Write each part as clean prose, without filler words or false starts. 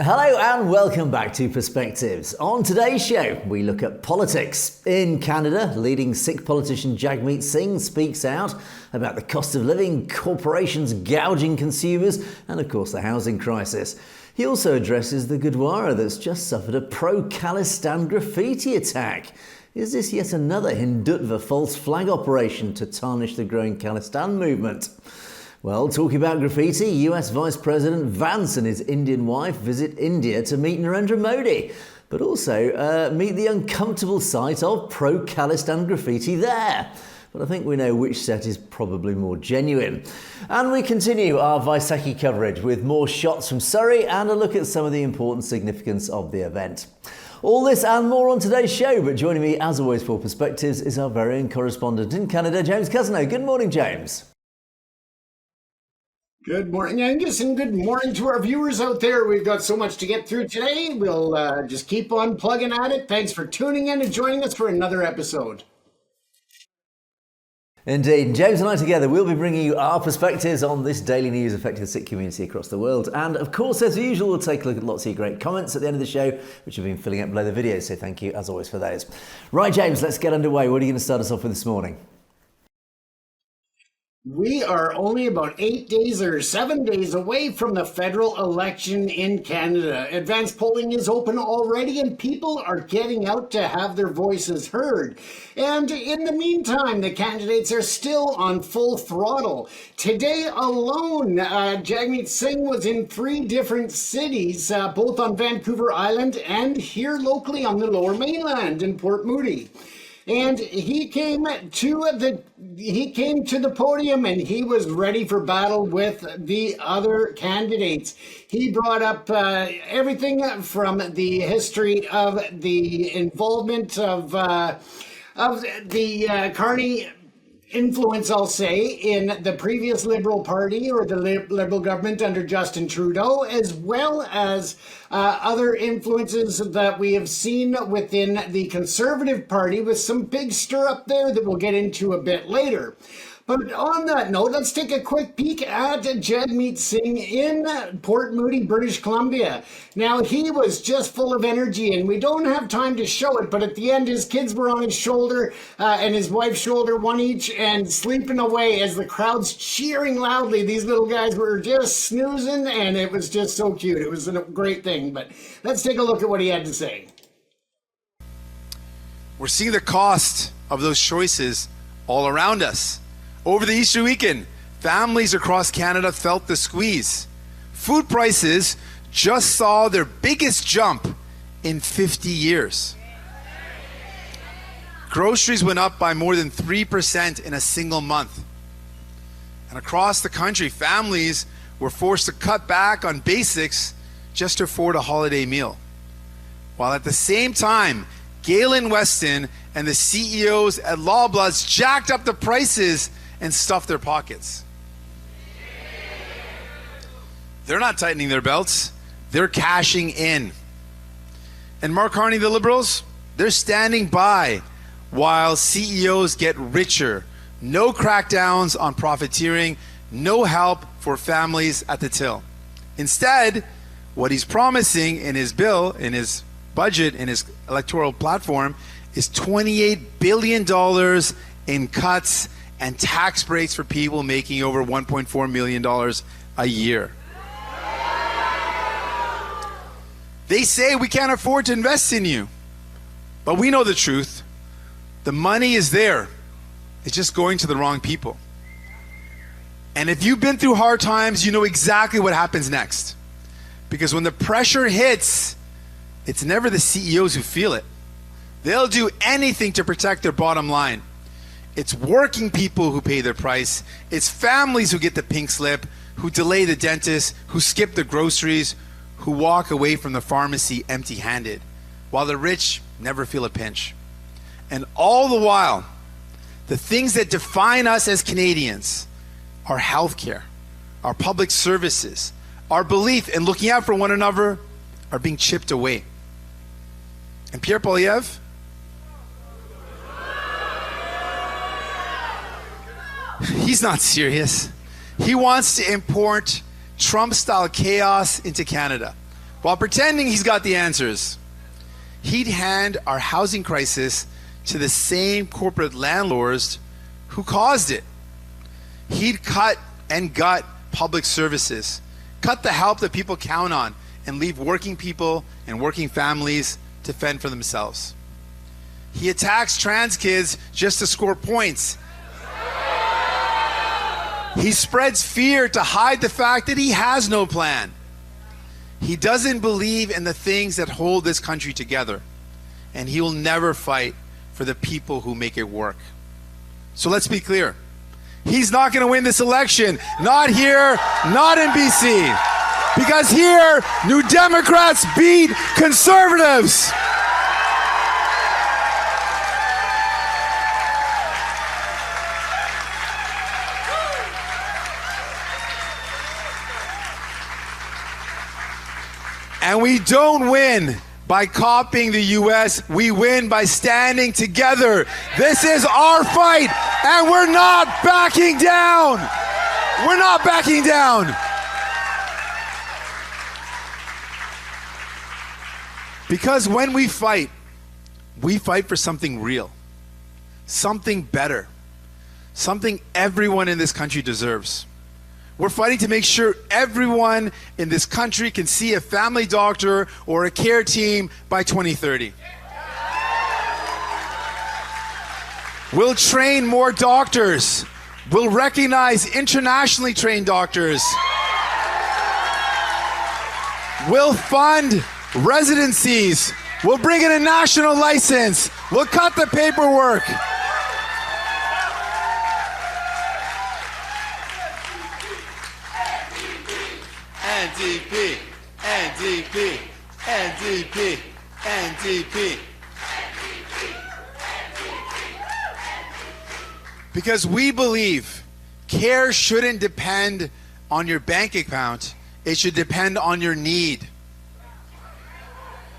Hello and welcome back to Perspectives. On today's show, we look at politics. In Canada, leading Sikh politician Jagmeet Singh speaks out about the cost of living, corporations gouging consumers, and of course the housing crisis. He also addresses the Gurdwara that's just suffered a pro-Khalistan graffiti attack. Is this yet another Hindutva false flag operation to tarnish the growing Khalistan movement? Well, talking about graffiti, US Vice President Vance and his Indian wife visit India to meet Narendra Modi, but also meet the uncomfortable sight of pro-Khalistan graffiti there. But I think we know which set is probably more genuine. And we continue our Vaisakhi coverage with more shots from Surrey and a look at some of the important significance of the event. All this and more on today's show, but joining me as always for Perspectives is our very own correspondent in Canada, James Cousineau. Good morning, James. Good morning, Angus, and good morning to our viewers out there. We've got so much to get through today. We'll just keep on plugging at it. Thanks for tuning in and joining us for another episode. Indeed. James and I together will be bringing you our perspectives on this daily news affecting the Sikh community across the world. And of course, as usual, we'll take a look at lots of your great comments at the end of the show, which have been filling up below the video. So thank you, as always, for those. Right, James, let's get underway. What are you going to start us off with this morning? We are only about 8 days or 7 days away from the federal election in Canada. Advanced polling is open already and people are getting out to have their voices heard. And in the meantime, the candidates are still on full throttle. Today alone, Jagmeet Singh was in 3 different cities, both on Vancouver Island and here locally on the Lower Mainland in Port Moody. And he came to the podium and he was ready for battle with the other candidates. He brought up everything from the history of the involvement of the Carney influence, I'll say, in the previous Liberal Party or the Liberal government under Justin Trudeau, as well as other influences that we have seen within the Conservative Party with some big stir up there that we'll get into a bit later. But on that note, let's take a quick peek at Jagmeet Singh in Port Moody, British Columbia. Now, he was just full of energy, and we don't have time to show it, but at the end, his kids were on his shoulder and his wife's shoulder, one each, and sleeping away as the crowd's cheering loudly. These little guys were just snoozing, and it was just so cute. It was a great thing, but let's take a look at what he had to say. We're seeing the cost of those choices all around us. Over the Easter weekend, families across Canada felt the squeeze. Food prices just saw their biggest jump in 50 years. Groceries went up by more than 3% in a single month. And across the country, families were forced to cut back on basics just to afford a holiday meal. While at the same time, Galen Weston and the CEOs at Loblaws jacked up the prices and stuff their pockets. They're not tightening their belts, they're cashing in. And Mark Carney, the Liberals, they're standing by while CEOs get richer. No crackdowns on profiteering, no help for families at the till. Instead, what he's promising in his bill, in his budget, in his electoral platform, is $28 billion in cuts and tax breaks for people making over $1.4 million a year. They say we can't afford to invest in you, but we know the truth. The money is there. It's just going to the wrong people. And if you've been through hard times, you know exactly what happens next. Because when the pressure hits, it's never the CEOs who feel it. They'll do anything to protect their bottom line. It's working people who pay their price. It's families who get the pink slip, who delay the dentist, who skip the groceries, who walk away from the pharmacy empty-handed, while the rich never feel a pinch. And all the while, the things that define us as Canadians, our healthcare, our public services, our belief in looking out for one another, are being chipped away. And Pierre Poilievre, he's not serious. He wants to import Trump-style chaos into Canada. while pretending he's got the answers. He'd hand our housing crisis to the same corporate landlords who caused it. He'd cut and gut public services, cut the help that people count on, and leave working people and working families to fend for themselves. He attacks trans kids just to score points. He spreads fear to hide the fact that he has no plan. He doesn't believe in the things that hold this country together, and he will never fight for the people who make it work. So let's be clear. He's not going to win this election. Not here, not in BC. Because here, New Democrats beat Conservatives. And we don't win by copying the US, we win by standing together. This is our fight, and we're not backing down. We're not backing down. Because when we fight for something real, something better, something everyone in this country deserves. We're fighting to make sure everyone in this country can see a family doctor or a care team by 2030. We'll train more doctors. We'll recognize internationally trained doctors. We'll fund residencies. We'll bring in a national license. We'll cut the paperwork. NDP, NDP, NDP, NDP. Because we believe care shouldn't depend on your bank account, it should depend on your need.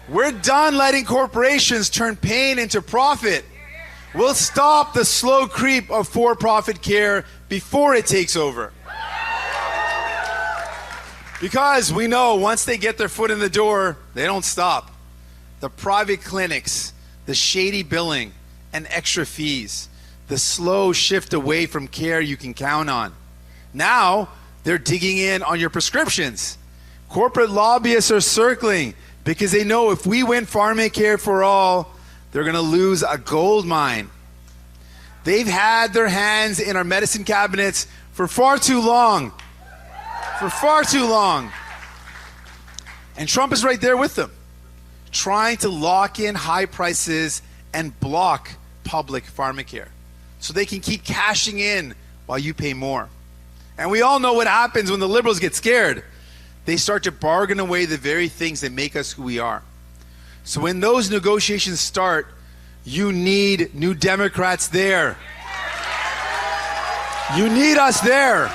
We're done letting corporations turn pain into profit. We'll stop the slow creep of for-profit care before it takes over. Because we know once they get their foot in the door, they don't stop. The private clinics, the shady billing and extra fees, the slow shift away from care you can count on. Now, they're digging in on your prescriptions. Corporate lobbyists are circling because they know if we win pharmacare for all, they're going to lose a gold mine. They've had their hands in our medicine cabinets for far too long. For far too long. And Trump is right there with them, trying to lock in high prices and block public pharmacare so they can keep cashing in while you pay more. And we all know what happens when the Liberals get scared. They start to bargain away the very things that make us who we are. So when those negotiations start, you need New Democrats there. You need us there.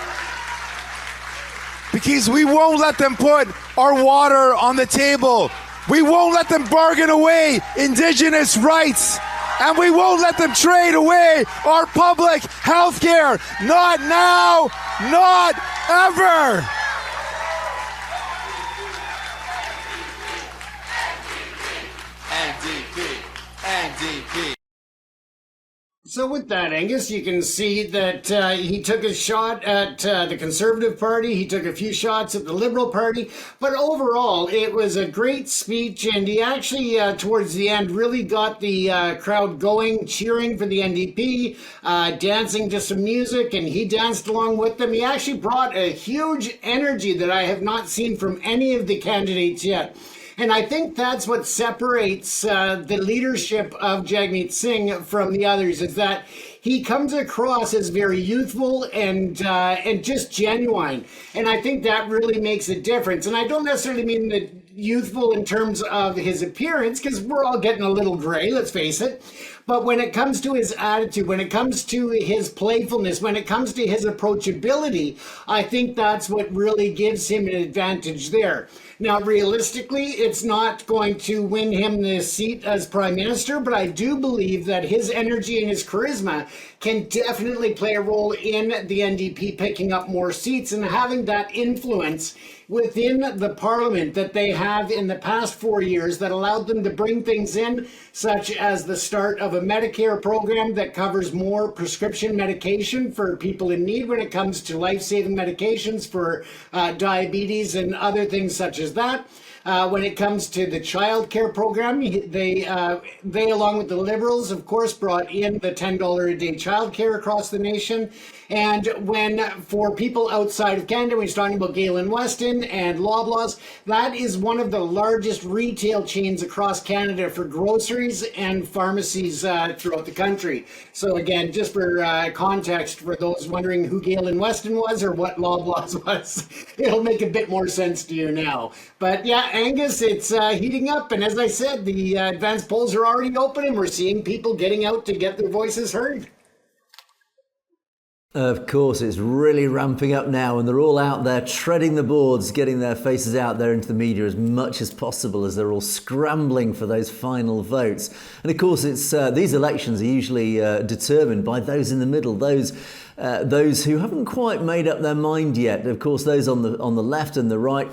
Because we won't let them put our water on the table. We won't let them bargain away Indigenous rights. And we won't let them trade away our public health care. Not now, not ever. NDP, NDP. So with that, Angus, you can see that he took a shot at the Conservative Party. He took a few shots at the Liberal Party. But overall, it was a great speech. And he actually, towards the end, really got the crowd going, cheering for the NDP, dancing to some music. And he danced along with them. He actually brought a huge energy that I have not seen from any of the candidates yet. And I think that's what separates the leadership of Jagmeet Singh from the others, is that he comes across as very youthful and just genuine. And I think that really makes a difference. And I don't necessarily mean that youthful in terms of his appearance, because we're all getting a little gray, let's face it. But when it comes to his attitude, when it comes to his playfulness, when it comes to his approachability, I think that's what really gives him an advantage there. Now, realistically, it's not going to win him the seat as Prime Minister, but I do believe that his energy and his charisma can definitely play a role in the NDP picking up more seats and having that influence within the parliament that they have in the past 4 years that allowed them to bring things in, such as the start of a Medicare program that covers more prescription medication for people in need when it comes to life-saving medications for diabetes and other things such as that. When it comes to the child care program, they along with the Liberals, of course, brought in the $10 a day child care across the nation. And when for people outside of Canada, when he's talking about Galen Weston and Loblaws, that is one of the largest retail chains across Canada for groceries and pharmacies throughout the country. So again, just for context, for those wondering who Galen Weston was or what Loblaws was, it'll make a bit more sense to you now. But yeah, Angus, it's heating up. And as I said, the advanced polls are already open and we're seeing people getting out to get their voices heard. Of course, it's really ramping up now, and they're all out there treading the boards, getting their faces out there into the media as much as possible as they're all scrambling for those final votes. And of course, it's these elections are usually determined by those in the middle, those who haven't quite made up their mind yet. Of course, those on the left and the right,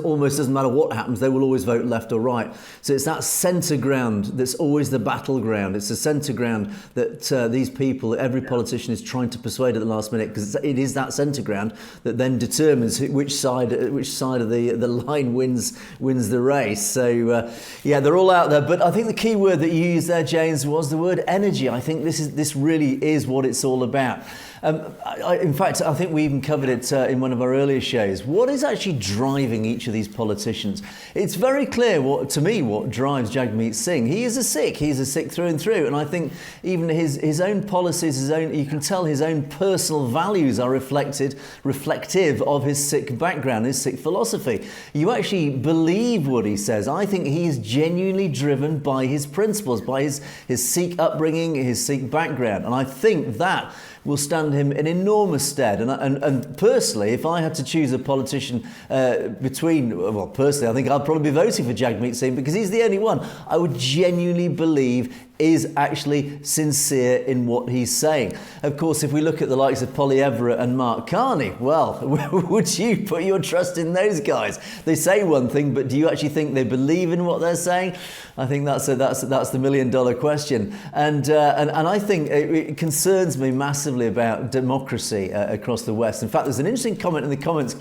almost doesn't matter what happens, they will always vote left or right. So it's that centre ground that's always the battleground. It's the centre ground that these people, every politician is trying to persuade at the last minute, because it is that centre ground that then determines which side of the line wins the race. So yeah, they're all out there. But I think the key word that you used there, James, was the word energy. I think this really is what it's all about. In fact, I think we even covered it in one of our earlier shows. What is actually driving each of these politicians? It's very clear to me what drives Jagmeet Singh. He is a Sikh. He's a Sikh through and through. And I think even his own policies, you can tell his own personal values are reflective of his Sikh background, his Sikh philosophy. You actually believe what he says. I think he is genuinely driven by his principles, by his Sikh upbringing, his Sikh background. And I think that will stand him in enormous stead. And personally, if I had to choose a politician personally, I think I'd probably be voting for Jagmeet Singh, because he's the only one I would genuinely believe is actually sincere in what he's saying. Of course, if we look at the likes of Polly Everett and Mark Carney, well, would you put your trust in those guys? They say one thing, but do you actually think they believe in what they're saying? I think that's the $1 million question. And I think it concerns me massively about democracy across the West. In fact, there's an interesting comment in the comments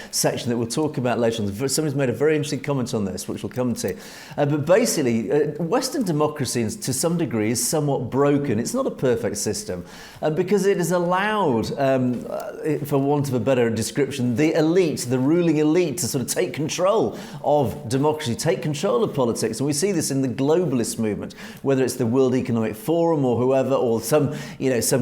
section that we'll talk about later on. Somebody's made a very interesting comment on this, which we'll come to. But basically, Western democracy, to some degree, is somewhat broken. It's not a perfect system because it has allowed, for want of a better description, the ruling elite to sort of take control of democracy, take control of politics. And we see this in the globalist movement, whether it's the World Economic Forum or whoever, or some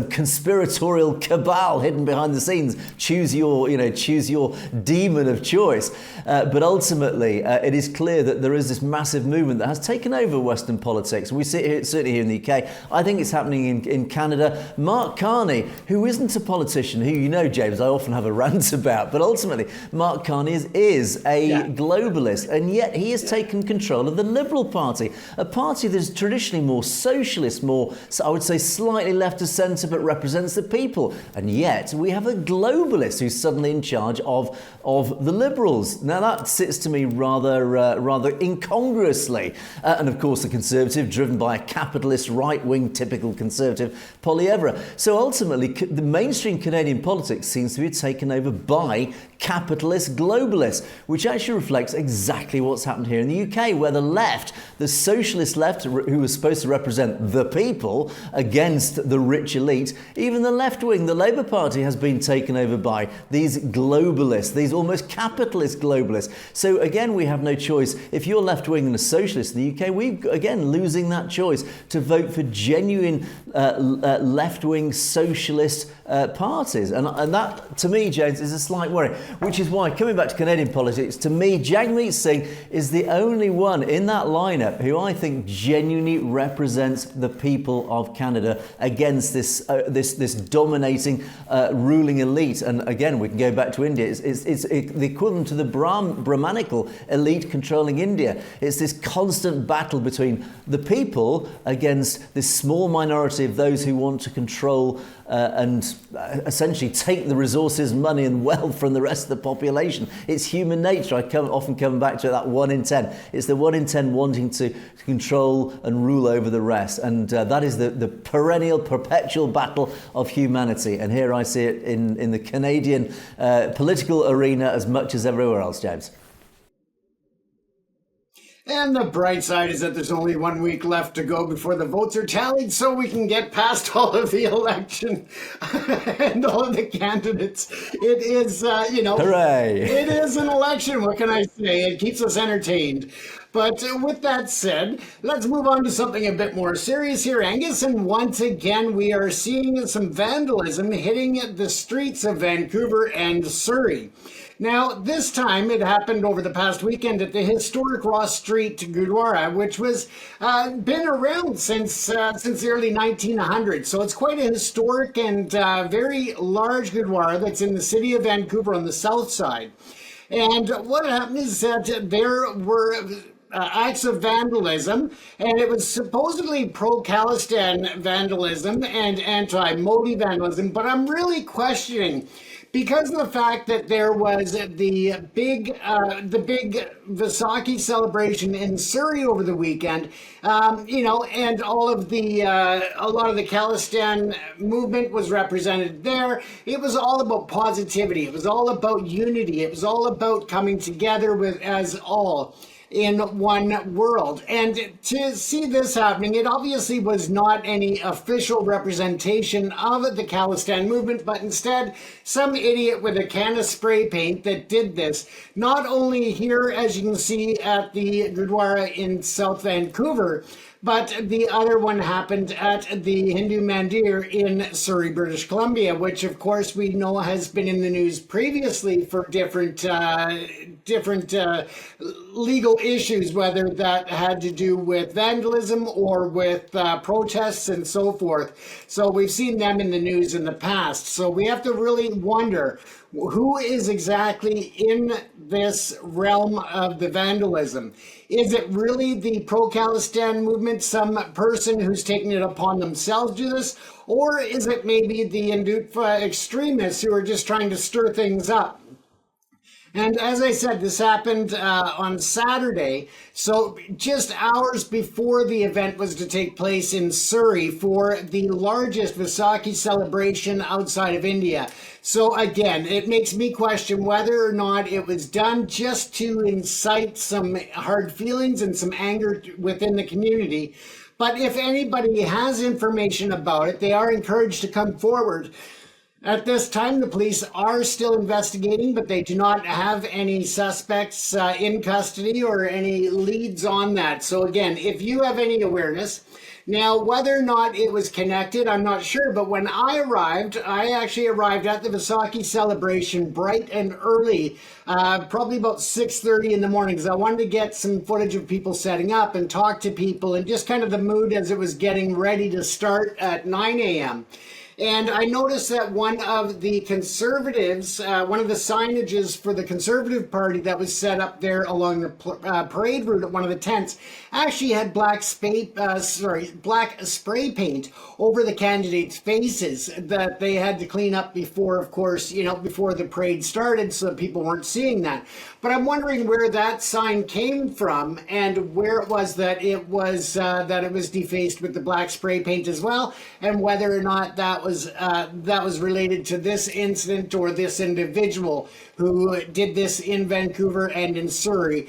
conspiratorial cabal hidden behind the scenes. Choose your demon of choice. But ultimately, it is clear that there is this massive movement that has taken over Western politics. We see it certainly here in the UK. I think it's happening in Canada. Mark Carney, who isn't a politician, who James, I often have a rant about, but ultimately Mark Carney is a globalist, and yet he has taken control of the Liberal Party, a party that is traditionally more socialist, more, I would say, slightly left of centre, but represents the people. And yet we have a globalist who's suddenly in charge of the Liberals. Now that sits to me rather incongruously. And of course the Conservative, driven by a capitalist, right-wing, typical Conservative, Polly Everett. So ultimately, the mainstream Canadian politics seems to be taken over by capitalist globalists, which actually reflects exactly what's happened here in the UK, where the left, the socialist left, who was supposed to represent the people against the rich elite, even the left wing, the Labour Party, has been taken over by these globalists, these almost capitalist globalists. So again, we have no choice. If you're left wing and a socialist in the UK, we're again losing that choice to vote for genuine left wing socialist parties. And that, to me, James, is a slight worry. Which is why, coming back to Canadian politics, to me, Jagmeet Singh is the only one in that lineup who I think genuinely represents the people of Canada against this dominating ruling elite. And again, we can go back to India. It's the equivalent to the Brahmanical elite controlling India. It's this constant battle between the people against this small minority of those who want to control and essentially take the resources, money and wealth from the rest of the population. It's human nature. I often come back to that 1 in 10. It's the 1 in 10 wanting to control and rule over the rest. And that is the perennial, perpetual battle of humanity. And here I see it in the Canadian political arena as much as everywhere else, James. And the bright side is that there's only 1 week left to go before the votes are tallied, so we can get past all of the election and all of the candidates. It is, Hooray! It is an election. What can I say? It keeps us entertained. But with that said, let's move on to something a bit more serious here, Angus. And once again, we are seeing some vandalism hitting the streets of Vancouver and Surrey. Now, this time it happened over the past weekend at the historic Ross Street Gurdwara, which was been around since the early 1900s. So it's quite a historic and very large Gurdwara that's in the city of Vancouver on the south side. And what happened is that there were acts of vandalism, and it was supposedly pro-Khalistan vandalism and anti-Modi vandalism, but I'm really questioning, because of the fact that there was the big Vaisakhi celebration in Surrey over the weekend, and all of a lot of the Khalistan movement was represented there. It was all about positivity. It was all about unity. It was all about coming together as all in one world. And to see this happening, it obviously was not any official representation of the Khalistan movement, but instead some idiot with a can of spray paint that did this, not only here, as you can see at the Gurdwara in South Vancouver, but the other one happened at the Hindu Mandir in Surrey, British Columbia, which of course we know has been in the news previously for different legal issues, whether that had to do with vandalism or with protests and so forth. So we've seen them in the news in the past. So we have to really wonder who is exactly in this realm of the vandalism. Is it really the pro-Khalistan movement, some person who's taking it upon themselves to do this? Or is it maybe the Hindutva extremists who are just trying to stir things up? And as I said, this happened on Saturday, so just hours before the event was to take place in Surrey for the largest Vaisakhi celebration outside of India. So again, it makes me question whether or not it was done just to incite some hard feelings and some anger within the community. But if anybody has information about it, they are encouraged to come forward. At this time, the police are still investigating, but they do not have any suspects in custody or any leads on that. So again, if you have any awareness, now whether or not it was connected, I'm not sure, but when I actually arrived at the Vaisakhi celebration bright and early, probably about 6:30 in the morning, because I wanted to get some footage of people setting up and talk to people and just kind of the mood as it was getting ready to start at 9 a.m. And I noticed that one of the conservatives, one of the signages for the Conservative Party that was set up there along the parade route at one of the tents actually had black spray paint over the candidates' faces that they had to clean up before, of course, before the parade started, so that people weren't seeing that. But I'm wondering where that sign came from and where it was that it was defaced with the black spray paint as well, and whether or not that was related to this incident or this individual who did this in Vancouver and in Surrey.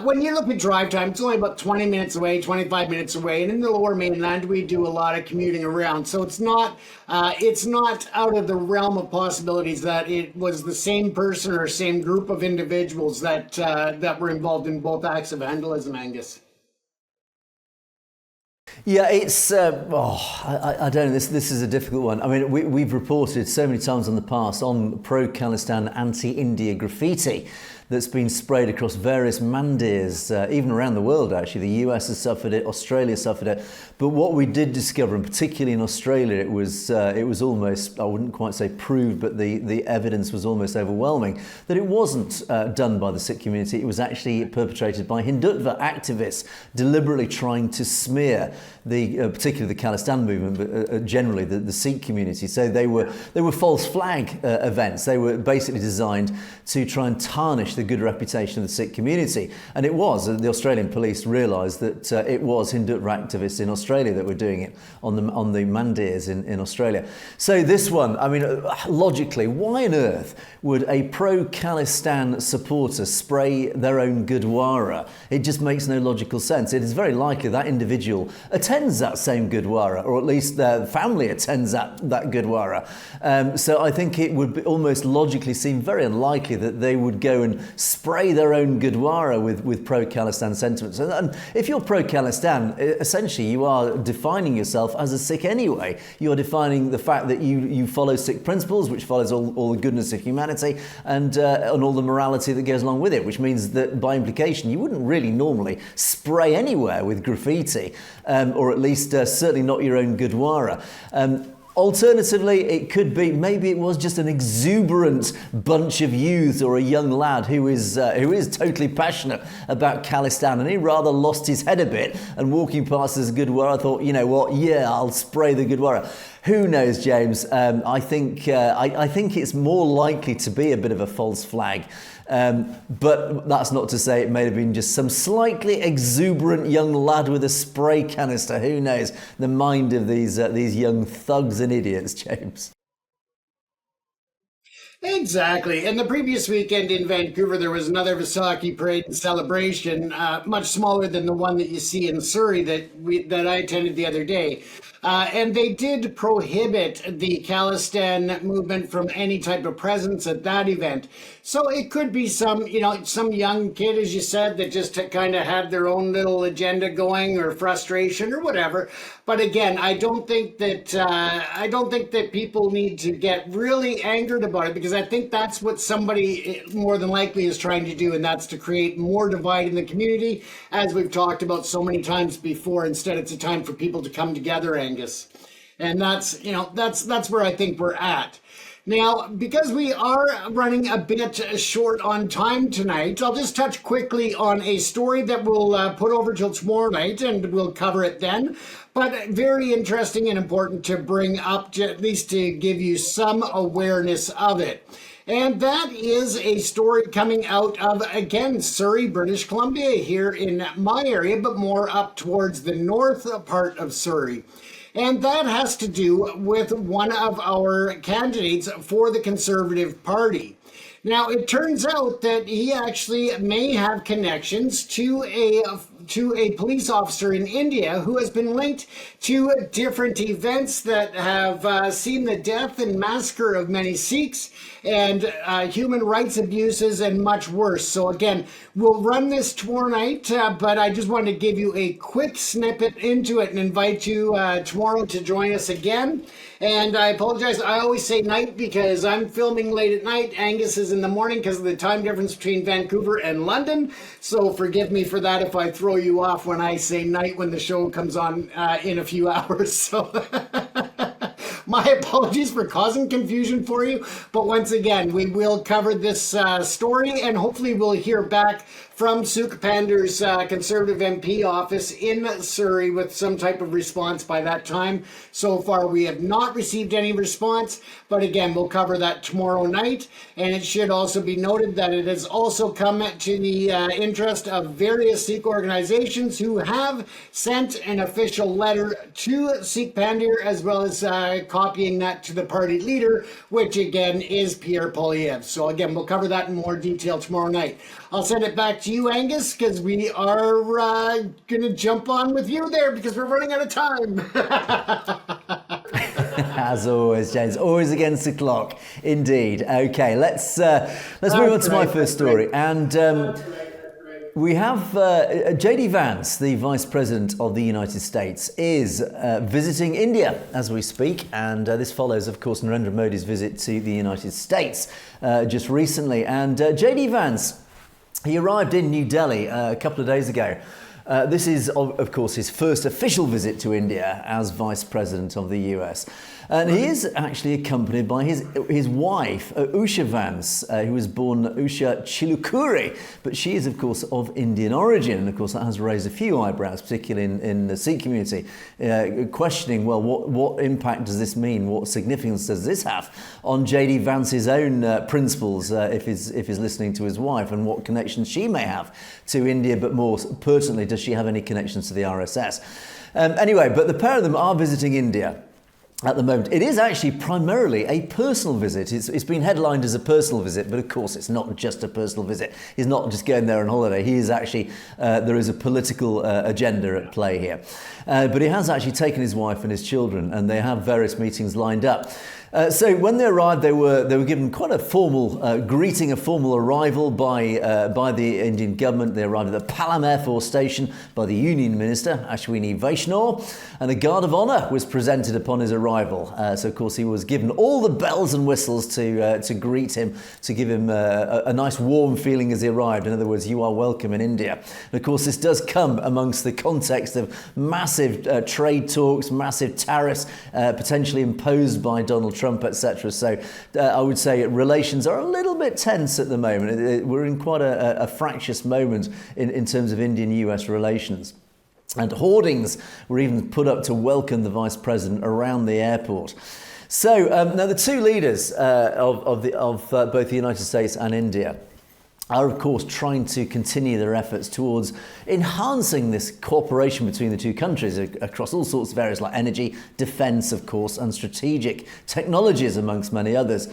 When you look at drive time, it's only about 20 minutes away, 25 minutes away, and in the Lower Mainland we do a lot of commuting around, so it's not out of the realm of possibilities that it was the same person or same group of individuals that were involved in both acts of vandalism, Angus. Yeah, it's, I don't know, this is a difficult one. I mean, we've reported so many times in the past on pro-Khalistan, anti-India graffiti that's been sprayed across various mandirs, even around the world actually. The US has suffered it, Australia suffered it. But what we did discover, and particularly in Australia, it was almost, I wouldn't quite say proved, but the evidence was almost overwhelming, that it wasn't done by the Sikh community. It was actually perpetrated by Hindutva activists, deliberately trying to smear particularly the Khalistan movement, but generally the Sikh community. So they were false flag events. They were basically designed to try and tarnish the good reputation of the Sikh community. And it was. The Australian police realised that it was Hindutva activists in Australia that were doing it on the mandirs in Australia. So this one, I mean, logically, why on earth would a pro-Khalistan supporter spray their own Gurdwara? It just makes no logical sense. It is very likely that individual attends that same Gurdwara, or at least their family attends that Gurdwara. So I think it would almost logically seem very unlikely that they would go and spray their own Gurdwara with pro-Khalistan sentiments. And if you're pro-Khalistan, essentially you are defining yourself as a Sikh anyway. You're defining the fact that you follow Sikh principles, which follows all the goodness of humanity and all the morality that goes along with it, which means that by implication you wouldn't really normally spray anywhere with graffiti, or at least certainly not your own Gurdwara. Alternatively, it could be maybe it was just an exuberant bunch of youth or a young lad who is totally passionate about Khalistan, and he rather lost his head a bit, and walking past this Gurdwara thought, you know what, yeah, I'll spray the Gurdwara. Who knows, James? I think it's more likely to be a bit of a false flag. But that's not to say it may have been just some slightly exuberant young lad with a spray canister. Who knows? The mind of these young thugs and idiots, James. Exactly. And the previous weekend in Vancouver, there was another Vaisakhi parade and celebration, much smaller than the one that you see in Surrey that I attended the other day. And they did prohibit the Khalistan movement from any type of presence at that event. So it could be some young kid, as you said, that just kind of had their own little agenda going, or frustration or whatever. But again, I don't think that people need to get really angered about it, because I think that's what somebody more than likely is trying to do, and that's to create more divide in the community, as we've talked about so many times before. Instead, it's a time for people to come together, Angus. And that's where I think we're at. Now, because we are running a bit short on time tonight, I'll just touch quickly on a story that we'll put over till tomorrow night, and we'll cover it then. But very interesting and important to bring up, at least to give you some awareness of it. And that is a story coming out of, again, Surrey, British Columbia, here in my area, but more up towards the north part of Surrey. And that has to do with one of our candidates for the Conservative Party. Now, it turns out that he actually may have connections to a police officer in India who has been linked to different events that have seen the death and massacre of many Sikhs, and human rights abuses, and much worse. So again, we'll run this tomorrow night, but I just wanted to give you a quick snippet into it and invite you tomorrow to join us again. And I apologize, I always say night because I'm filming late at night. Angus is in the morning because of the time difference between Vancouver and London. So forgive me for that if I throw you off when I say night when the show comes on in a few hours. So my apologies for causing confusion for you. But once again, we will cover this story, and hopefully we'll hear back from Sukh Pander's Conservative MP office in Surrey with some type of response by that time. So far, we have not received any response, but again, we'll cover that tomorrow night. And it should also be noted that it has also come to the interest of various Sikh organizations who have sent an official letter to Sikh Pander, as well as copying that to the party leader, which again is Pierre Poilievre. So again, we'll cover that in more detail tomorrow night. I'll send it back to you, Angus, because we are going to jump on with you there because we're running out of time. As always, James, always against the clock. Indeed. Okay, let's move on to my first story. And we have J.D. Vance, the Vice President of the United States, is visiting India as we speak. And this follows, of course, Narendra Modi's visit to the United States just recently. And J.D. Vance He arrived in New Delhi a couple of days ago. This is, of course, his first official visit to India as Vice President of the US. And he is actually accompanied by his wife, Usha Vance, who was born Usha Chilukuri. But she is, of course, of Indian origin. And, of course, that has raised a few eyebrows, particularly in the Sikh community, questioning, well, what impact does this mean? What significance does this have on J.D. Vance's own principles, if he's listening to his wife, and what connections she may have to India, but more pertinently, does she have any connections to the RSS? Anyway, but the pair of them are visiting India at the moment. It is actually primarily a personal visit. It's been headlined as a personal visit, but of course it's not just a personal visit. He's not just going there on holiday. He is actually, there is a political agenda at play here. But he has actually taken his wife and his children, and they have various meetings lined up. So when they arrived, they were given quite a formal greeting, a formal arrival by the Indian government. They arrived at the Palam Air Force Station by the Union Minister, Ashwini Vaishnaw, and a guard of honour was presented upon his arrival. So of course he was given all the bells and whistles to greet him, to give him a nice warm feeling as he arrived. In other words, you are welcome in India. And of course this does come amongst the context of massive trade talks, massive tariffs potentially imposed by Donald Trump, etc. So I would say relations are a little bit tense at the moment. We're in quite a fractious moment in terms of Indian-US relations. And hoardings were even put up to welcome the Vice President around the airport. So now the two leaders of both the United States and India are, of course, trying to continue their efforts towards enhancing this cooperation between the two countries across all sorts of areas like energy, defence, of course, and strategic technologies, amongst many others.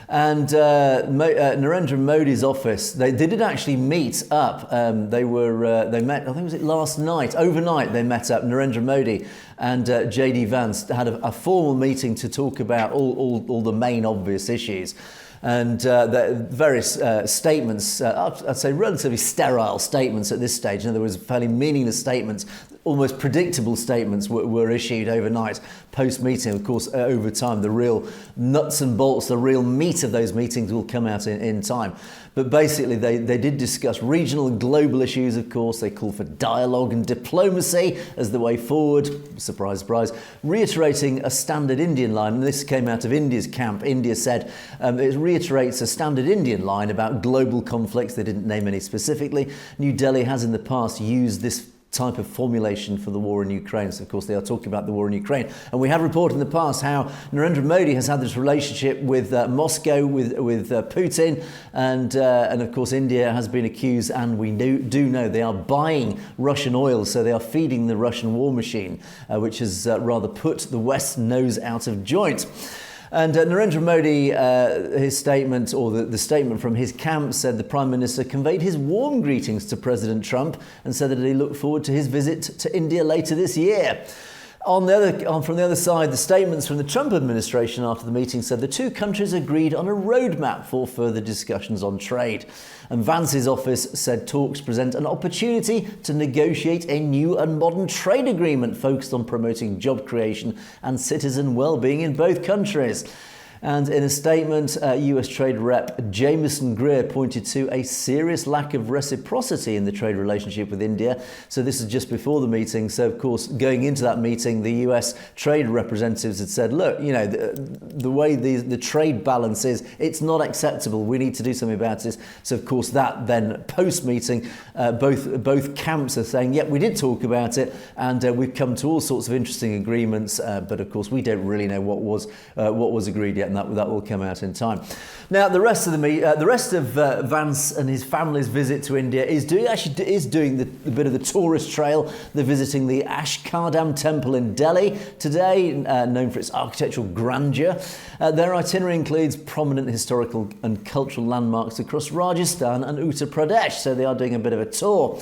And Narendra Modi's office, they did actually meet up. They met, I think was it last night, overnight they met up, Narendra Modi and J.D. Vance had a formal meeting to talk about all the main obvious issues. And the various statements, I'd say relatively sterile statements at this stage. In other words, fairly meaningless statements, almost predictable statements were issued overnight, post-meeting. Of course, over time, the real nuts and bolts, the real meat of those meetings will come out in time. But basically, they did discuss regional and global issues, of course. They called for dialogue and diplomacy as the way forward. Surprise, surprise. Reiterating a standard Indian line. And this came out of India's camp. India said it reiterates a standard Indian line about global conflicts. They didn't name any specifically. New Delhi has in the past used this type of formulation for the war in Ukraine. So of course they are talking about the war in Ukraine, and we have reported in the past how Narendra Modi has had this relationship with Moscow, with Putin, and of course India has been accused, and we do know they are buying Russian oil, so they are feeding the Russian war machine, which has rather put the West's nose out of joint. And Narendra Modi, his statement, or the statement from his camp, said the Prime Minister conveyed his warm greetings to President Trump and said that he looked forward to his visit to India later this year. From the other side, the statements from the Trump administration after the meeting said the two countries agreed on a roadmap for further discussions on trade. And Vance's office said talks present an opportunity to negotiate a new and modern trade agreement focused on promoting job creation and citizen well-being in both countries. And in a statement, US Trade Rep Jameson Greer pointed to a serious lack of reciprocity in the trade relationship with India. So this is just before the meeting. So, of course, going into that meeting, the US trade representatives had said, look, you know, the way the trade balance is, it's not acceptable. We need to do something about this. So, of course, that then post-meeting, both camps are saying, yep, we did talk about it, and we've come to all sorts of interesting agreements. But, of course, we don't really know what was agreed yet. And that will come out in time. Now, the rest of Vance and his family's visit to India is doing the bit of the tourist trail. They're visiting the Ashkardam Temple in Delhi today, known for its architectural grandeur. Their itinerary includes prominent historical and cultural landmarks across Rajasthan and Uttar Pradesh, so they are doing a bit of a tour.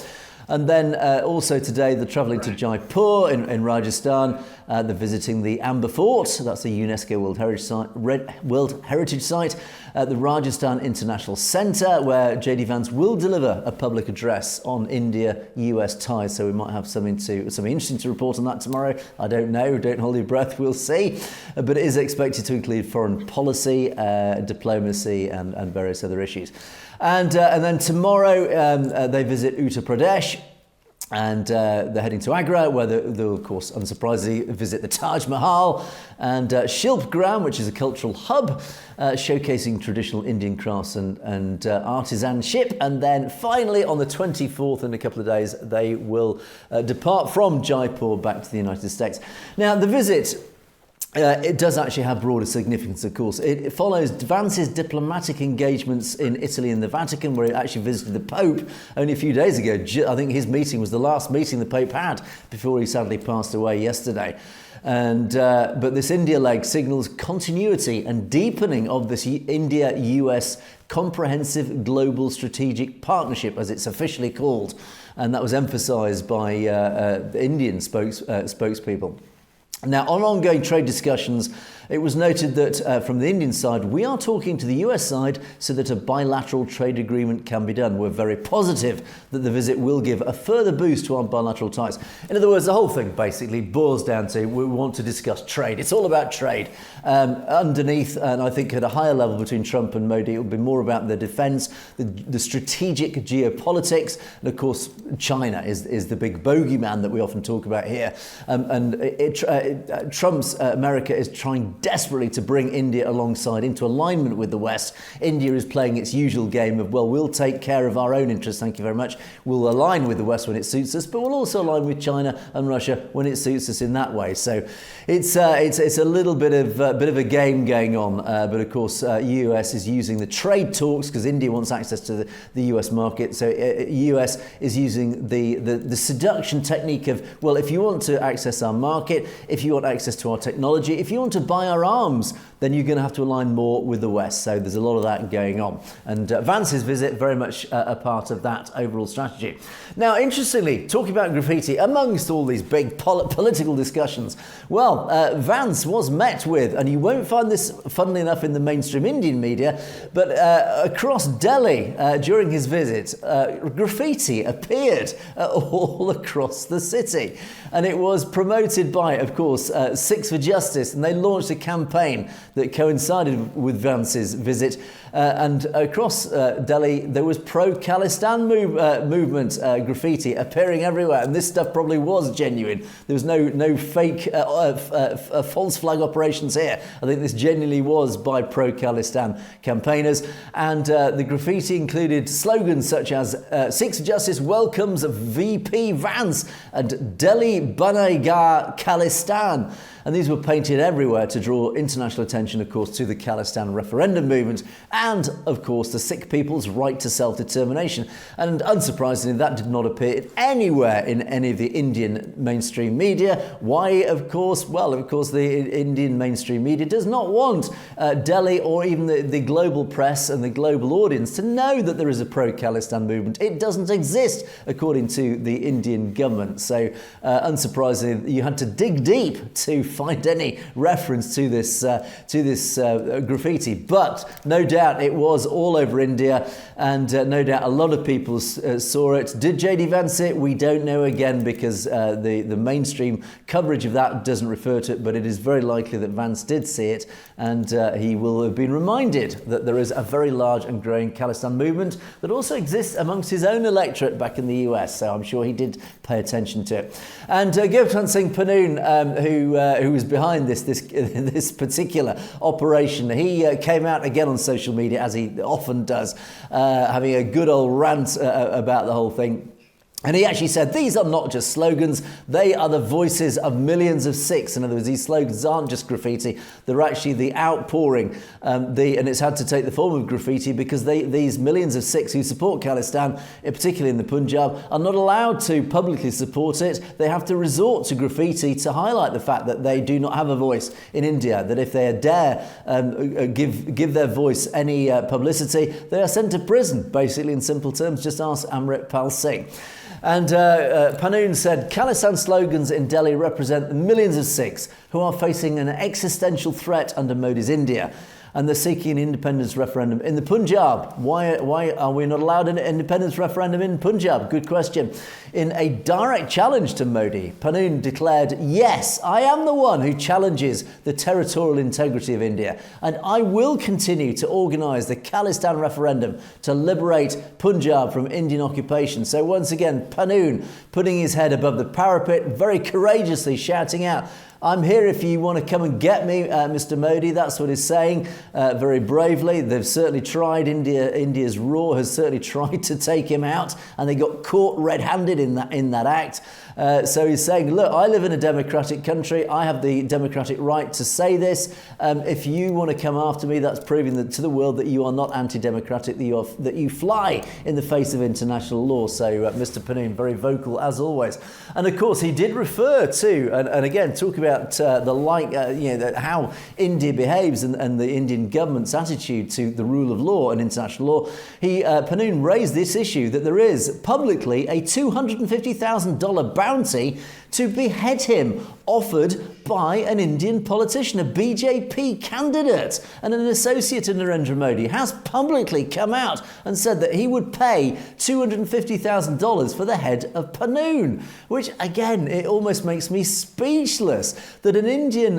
And then also today they're travelling to Jaipur in Rajasthan. They're visiting the Amber Fort, that's the UNESCO World Heritage Site, the Rajasthan International Centre, where J.D. Vance will deliver a public address on India-US ties. So we might have something interesting to report on that tomorrow. I don't know. Don't hold your breath. We'll see. But it is expected to include foreign policy, diplomacy, and various other issues. And then tomorrow they visit Uttar Pradesh. And they're heading to Agra, where they'll, of course, unsurprisingly, visit the Taj Mahal and Shilpgram, which is a cultural hub showcasing traditional Indian crafts and artisanship. And then finally, on the 24th, in a couple of days, they will depart from Jaipur back to the United States. Now, the visit... it does actually have broader significance, of course. It follows Vance's diplomatic engagements in Italy and the Vatican, where he actually visited the Pope only a few days ago. I think his meeting was the last meeting the Pope had before he sadly passed away yesterday. But this India leg signals continuity and deepening of this India-US Comprehensive Global Strategic Partnership, as it's officially called. And that was emphasised by the Indian spokespeople. Now, on ongoing trade discussions, it was noted that from the Indian side, we are talking to the US side so that a bilateral trade agreement can be done. We're very positive that the visit will give a further boost to our bilateral ties. In other words, the whole thing basically boils down to we want to discuss trade. It's all about trade. Underneath, and I think at a higher level between Trump and Modi, it will be more about the defence, the strategic geopolitics, and of course, China is the big bogeyman that we often talk about here. Trump's America is trying desperately to bring India alongside into alignment with the West. India is playing its usual game of, well, we'll take care of our own interests, thank you very much. We'll align with the West when it suits us, but we'll also align with China and Russia when it suits us in that way. So it's a little bit of a game going on, but of course, US is using the trade talks because India wants access to the US market. So US is using the seduction technique of, well, if you want to access our market, if you want access to our technology, if you want to buy our arms, then you're going to have to align more with the West. So there's a lot of that going on. And Vance's visit, very much a part of that overall strategy. Now, interestingly, talking about graffiti, amongst all these big political discussions, well, Vance was met with, and you won't find this, funnily enough, in the mainstream Indian media, but across Delhi during his visit, graffiti appeared all across the city. And it was promoted by, of course, Sikhs for Justice, and they launched a campaign that coincided with Vance's visit. And across Delhi, there was pro-Khalistan movement graffiti appearing everywhere. And this stuff probably was genuine. There was no fake false flag operations here. I think this genuinely was by pro-Khalistan campaigners. And the graffiti included slogans such as Sikhs for Justice welcomes VP Vance and Delhi Banega Khalistan. And these were painted everywhere to draw international attention, of course, to the Khalistan referendum movement and, of course, the Sikh people's right to self-determination. And unsurprisingly, that did not appear anywhere in any of the Indian mainstream media. Why, of course? Well, of course, the Indian mainstream media does not want Delhi or even the global press and the global audience to know that there is a pro-Khalistan movement. It doesn't exist, according to the Indian government. So, unsurprisingly, you had to dig deep to find any reference to this graffiti, but no doubt it was all over India, and no doubt a lot of people saw it. Did JD Vance see it? We don't know, again, because the mainstream coverage of that doesn't refer to it, but it is very likely that Vance did see it, and he will have been reminded that there is a very large and growing Khalistan movement that also exists amongst his own electorate back in the US, so I'm sure he did pay attention to it. And Gurpreet Singh Pannoon, who was behind this particular operation, he came out again on social media, as he often does, having a good old rant about the whole thing. And he actually said, these are not just slogans, they are the voices of millions of Sikhs. In other words, these slogans aren't just graffiti, they're actually the outpouring. And it's had to take the form of graffiti because these millions of Sikhs who support Khalistan, particularly in the Punjab, are not allowed to publicly support it. They have to resort to graffiti to highlight the fact that they do not have a voice in India, that if they dare give their voice any publicity, they are sent to prison, basically, in simple terms. Just ask Amritpal Singh. And Pannoon said, Khalistan slogans in Delhi represent the millions of Sikhs who are facing an existential threat under Modi's India. and they're seeking an independence referendum in the Punjab. Why are we not allowed an independence referendum in Punjab? Good question. In a direct challenge to Modi, Panun declared, yes, I am the one who challenges the territorial integrity of India, and I will continue to organise the Khalistan referendum to liberate Punjab from Indian occupation. So once again, Panun putting his head above the parapet, very courageously shouting out, I'm here if you want to come and get me, Mr. Modi. That's what he's saying very bravely. They've certainly tried, India's RAW has certainly tried to take him out, and they got caught red-handed in that act. So he's saying, look, I live in a democratic country. I have the democratic right to say this. If you want to come after me, that's proving to the world that you are not anti-democratic, that you fly in the face of international law. So Mr. Panun, very vocal as always. And of course, he did refer to, and again, talk about how India behaves and the Indian government's attitude to the rule of law and international law. Panun raised this issue that there is publicly a $250,000 bounty to behead him, offered by an Indian politician, a BJP candidate, and an associate of Narendra Modi has publicly come out and said that he would pay $250,000 for the head of Panun, which again, it almost makes me speechless that an Indian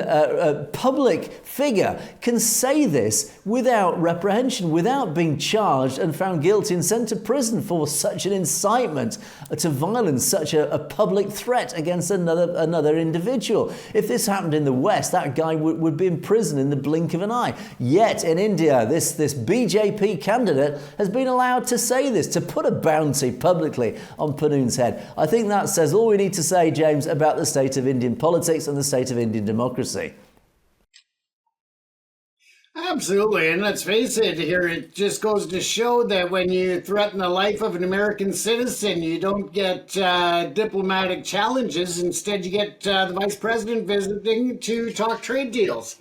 public figure can say this without reprehension, without being charged and found guilty and sent to prison for such an incitement to violence, such a public threat against another individual. If this happened in the West, that guy would be in prison in the blink of an eye. Yet in India, this BJP candidate has been allowed to say this, to put a bounty publicly on Panun's head. I think that says all we need to say, James, about the state of Indian politics and the state of Indian democracy. Absolutely, and let's face it here, it just goes to show that when you threaten the life of an American citizen, you don't get diplomatic challenges. Instead, you get the vice president visiting to talk trade deals.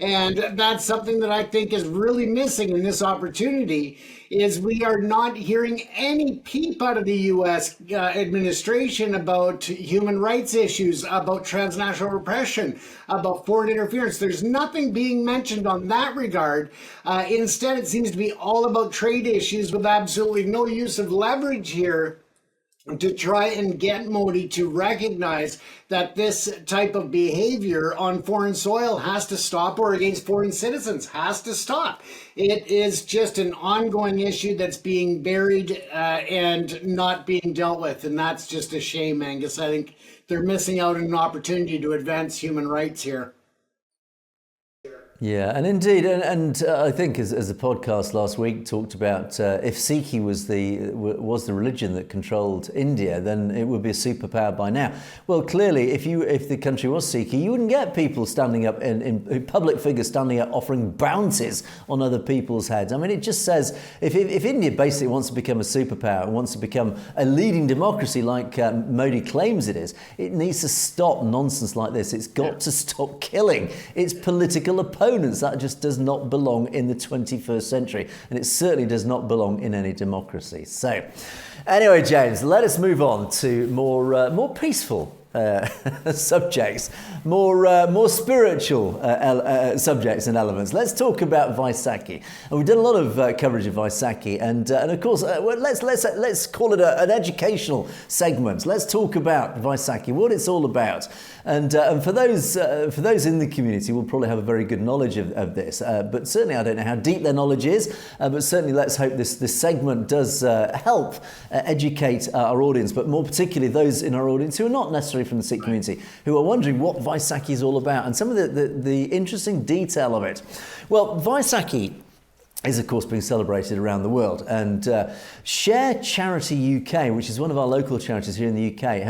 And that's something that I think is really missing in this opportunity, is we are not hearing any peep out of the U.S. Administration about human rights issues, about transnational repression, about foreign interference. There's nothing being mentioned on that regard. Instead, it seems to be all about trade issues with absolutely no use of leverage here to try and get Modi to recognize that this type of behavior on foreign soil has to stop, or against foreign citizens has to stop. It is just an ongoing issue that's being buried and not being dealt with. And that's just a shame, Angus. I think they're missing out on an opportunity to advance human rights here. Yeah, and indeed, and I think as the podcast last week talked about, if Sikhi was the religion that controlled India, then it would be a superpower by now. Well, clearly, if the country was Sikhi, you wouldn't get people standing up in public figures standing up offering bounties on other people's heads. I mean, it just says if India basically wants to become a superpower, wants to become a leading democracy like Modi claims it is, it needs to stop nonsense like this. It's got to stop killing its political opponents. That just does not belong in the 21st century, and it certainly does not belong in any democracy. So anyway, James, let us move on to more peaceful subjects, more spiritual subjects and elements. Let's talk about Vaisakhi, and we've done a lot of coverage of Vaisakhi, and of course, let's call it an educational segment. Let's talk about Vaisakhi, what it's all about, and for those in the community will probably have a very good knowledge of this, but certainly I don't know how deep their knowledge is, but certainly let's hope this segment does help educate our audience, but more particularly those in our audience who are not necessarily from the Sikh community, who are wondering what Vaisakhi is all about and some of the interesting detail of it. Well, Vaisakhi is of course being celebrated around the world, and Share Charity UK, which is one of our local charities here in the UK,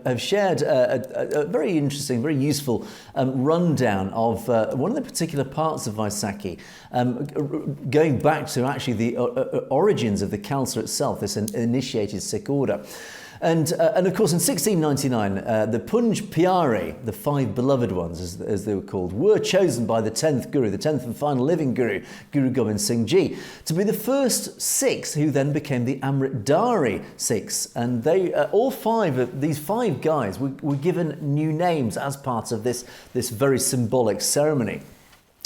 have shared a very interesting, very useful rundown of one of the particular parts of Vaisakhi, going back to actually the origins of the Khalsa itself, this initiated Sikh order. And of course, in 1699, the Panj Pyare, the five beloved ones, as they were called, were chosen by the 10th Guru, the 10th and final living Guru, Guru Gobind Singh Ji, to be the first Sikhs who then became the Amritdhari Sikhs. And they, all five of these five guys were given new names as part of this very symbolic ceremony.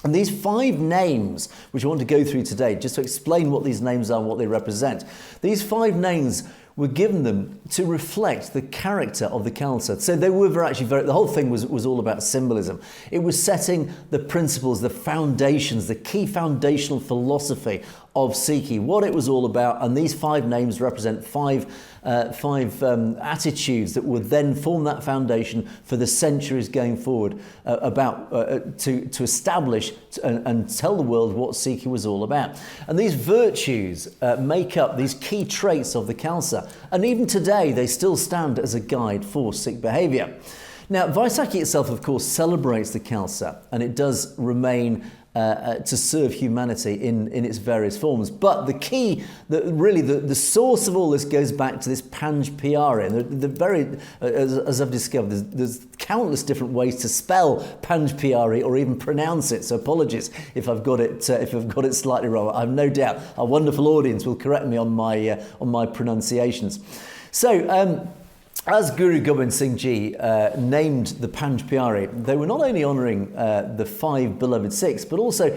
And these 5 names, which I want to go through today, just to explain what these names are and what they represent, these 5 names were given them to reflect the character of the Khalsa. So they were the whole thing was all about symbolism. It was setting the principles, the foundations, the key foundational philosophy of Sikhi, what it was all about. And these 5 names represent five attitudes that would then form that foundation for the centuries going forward, to establish and tell the world what Sikhi was all about. And these virtues make up these key traits of the Khalsa. And even today, they still stand as a guide for Sikh behaviour. Now, Vaisakhi itself, of course, celebrates the Khalsa, and it does remain to serve humanity in its various forms. But the key, the source of all this goes back to this Panj Pyare. As I've discovered, there's countless different ways to spell Panj Pyare or even pronounce it. So apologies if I've got it slightly wrong. I have no doubt our wonderful audience will correct me on my pronunciations. So. As Guru Gobind Singh Ji named the Panj Pyare, they were not only honouring the 5 beloved Sikhs, but also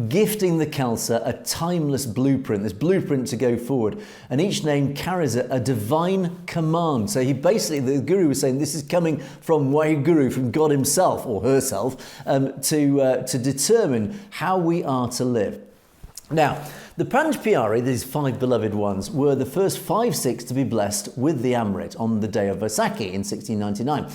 gifting the Khalsa a timeless blueprint, this blueprint to go forward. And each name carries a divine command. So the Guru was saying this is coming from Waheguru, from God himself or herself, to determine how we are to live. Now, the Panj Pyare, these 5 beloved ones, were the first 5 Sikhs to be blessed with the Amrit on the day of Vaisakhi in 1699.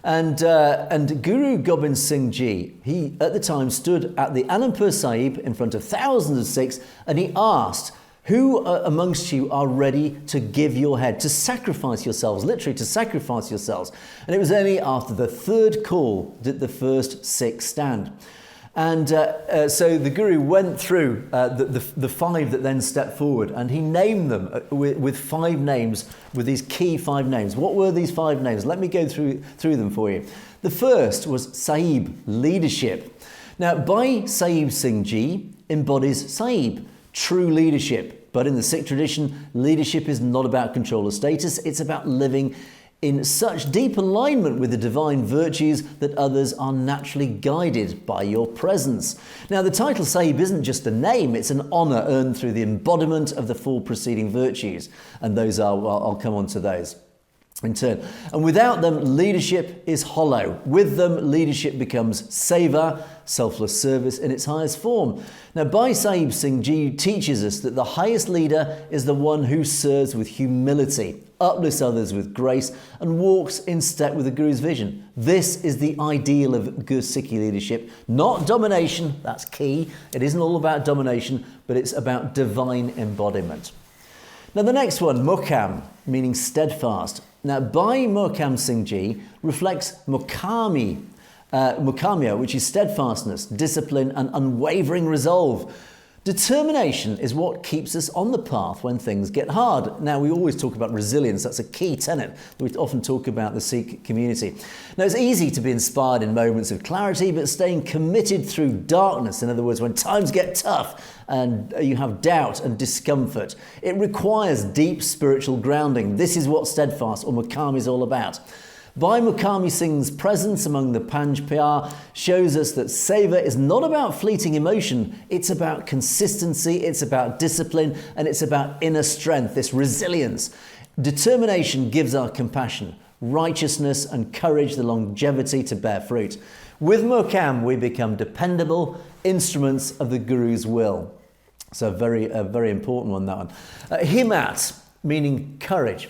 And Guru Gobind Singh Ji, he at the time stood at the Anandpur Sahib in front of thousands of Sikhs, and he asked, who amongst you are ready to give your head, to sacrifice yourselves, literally to sacrifice yourselves? And it was only after the 3rd call did the first Sikh stand. And so the Guru went through the 5 that then stepped forward, and he named them with 5 names, with these key 5 names. What were these 5 names? Let me go through them for you. The first was Sahib, leadership. Now, Bhai Sahib Singh Ji embodies Sahib, true leadership. But in the Sikh tradition, leadership is not about control or status. It's about living in such deep alignment with the divine virtues that others are naturally guided by your presence. Now, the title Sahib isn't just a name, it's an honour earned through the embodiment of the 4 preceding virtues. And those are, well, I'll come on to those in turn. And without them, leadership is hollow. With them, leadership becomes seva, selfless service in its highest form. Now, Bhai Sahib Singh Ji teaches us that the highest leader is the one who serves with humility, uplifts others with grace, and walks in step with the Guru's vision. This is the ideal of good Sikhi leadership, not domination, that's key. It isn't all about domination, but it's about divine embodiment. Now, the next one, Mukam, meaning steadfast. Now, Bhai Mukam Singh Ji reflects Mukamya, which is steadfastness, discipline, and unwavering resolve. Determination is what keeps us on the path when things get hard. Now, we always talk about resilience. That's a key tenet that we often talk about the Sikh community. Now, it's easy to be inspired in moments of clarity, but staying committed through darkness, in other words, when times get tough and you have doubt and discomfort, it requires deep spiritual grounding. This is what steadfast or Mukam is all about. Bhai Mukami Singh's presence among the Panj Pyare shows us that seva is not about fleeting emotion, it's about consistency, it's about discipline, and it's about inner strength, this resilience. Determination gives our compassion, righteousness and courage the longevity to bear fruit. With Mukam, we become dependable instruments of the Guru's will. So a very important one, that one. Himmat, meaning courage.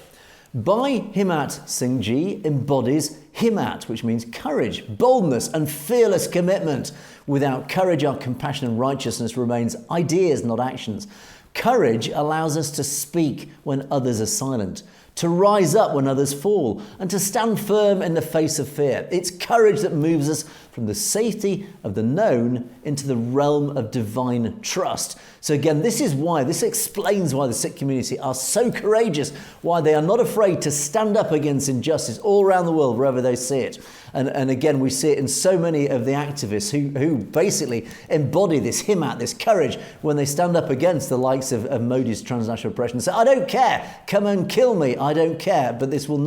Bhai Himmat Singh Ji embodies Himmat, which means courage, boldness and fearless commitment. Without courage, our compassion and righteousness remains ideas, not actions. Courage allows us to speak when others are silent, to rise up when others fall, and to stand firm in the face of fear. It's courage that moves us from the safety of the known into the realm of divine trust. So again, this explains why the Sikh community are so courageous, why they are not afraid to stand up against injustice all around the world, wherever they see it. And again, we see it in so many of the activists who basically embody this himmat, this courage, when they stand up against the likes of Modi's transnational oppression and say, I don't care, come and kill me, I don't care, but this will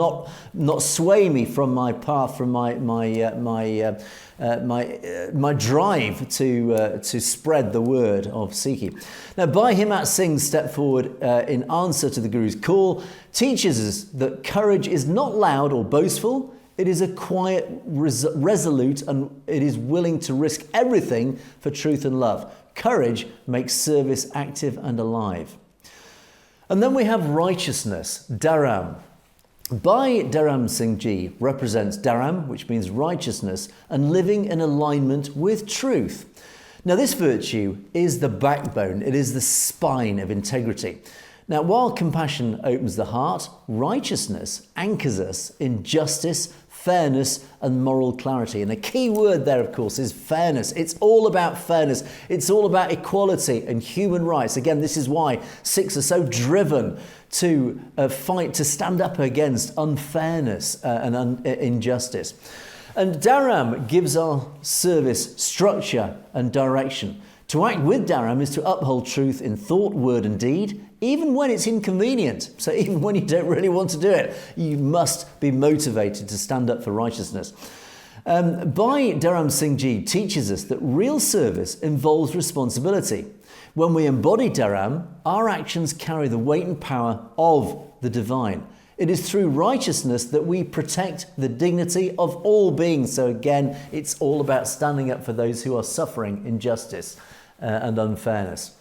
not sway me from my path, from my drive to spread the word of Sikhi. Now, Bhai Himmat Singh stepped forward in answer to the Guru's call, teaches us that courage is not loud or boastful. It is a quiet, resolute, and it is willing to risk everything for truth and love. Courage makes service active and alive. And then we have righteousness, Dharam. Bhai Dharam Singh Ji represents Dharam, which means righteousness, and living in alignment with truth. Now, this virtue is the backbone, it is the spine of integrity. Now, while compassion opens the heart, righteousness anchors us in justice, fairness and moral clarity. And the key word there, of course, is fairness. It's all about fairness. It's all about equality and human rights. Again, this is why Sikhs are so driven to fight, to stand up against unfairness and injustice. And Dharam gives our service structure and direction. To act with Dharam is to uphold truth in thought, word and deed, even when it's inconvenient. So even when you don't really want to do it, you must be motivated to stand up for righteousness. Bhai Dharam Singh Ji teaches us that real service involves responsibility. When we embody Dharam, our actions carry the weight and power of the divine. It is through righteousness that we protect the dignity of all beings. So again, it's all about standing up for those who are suffering injustice and unfairness.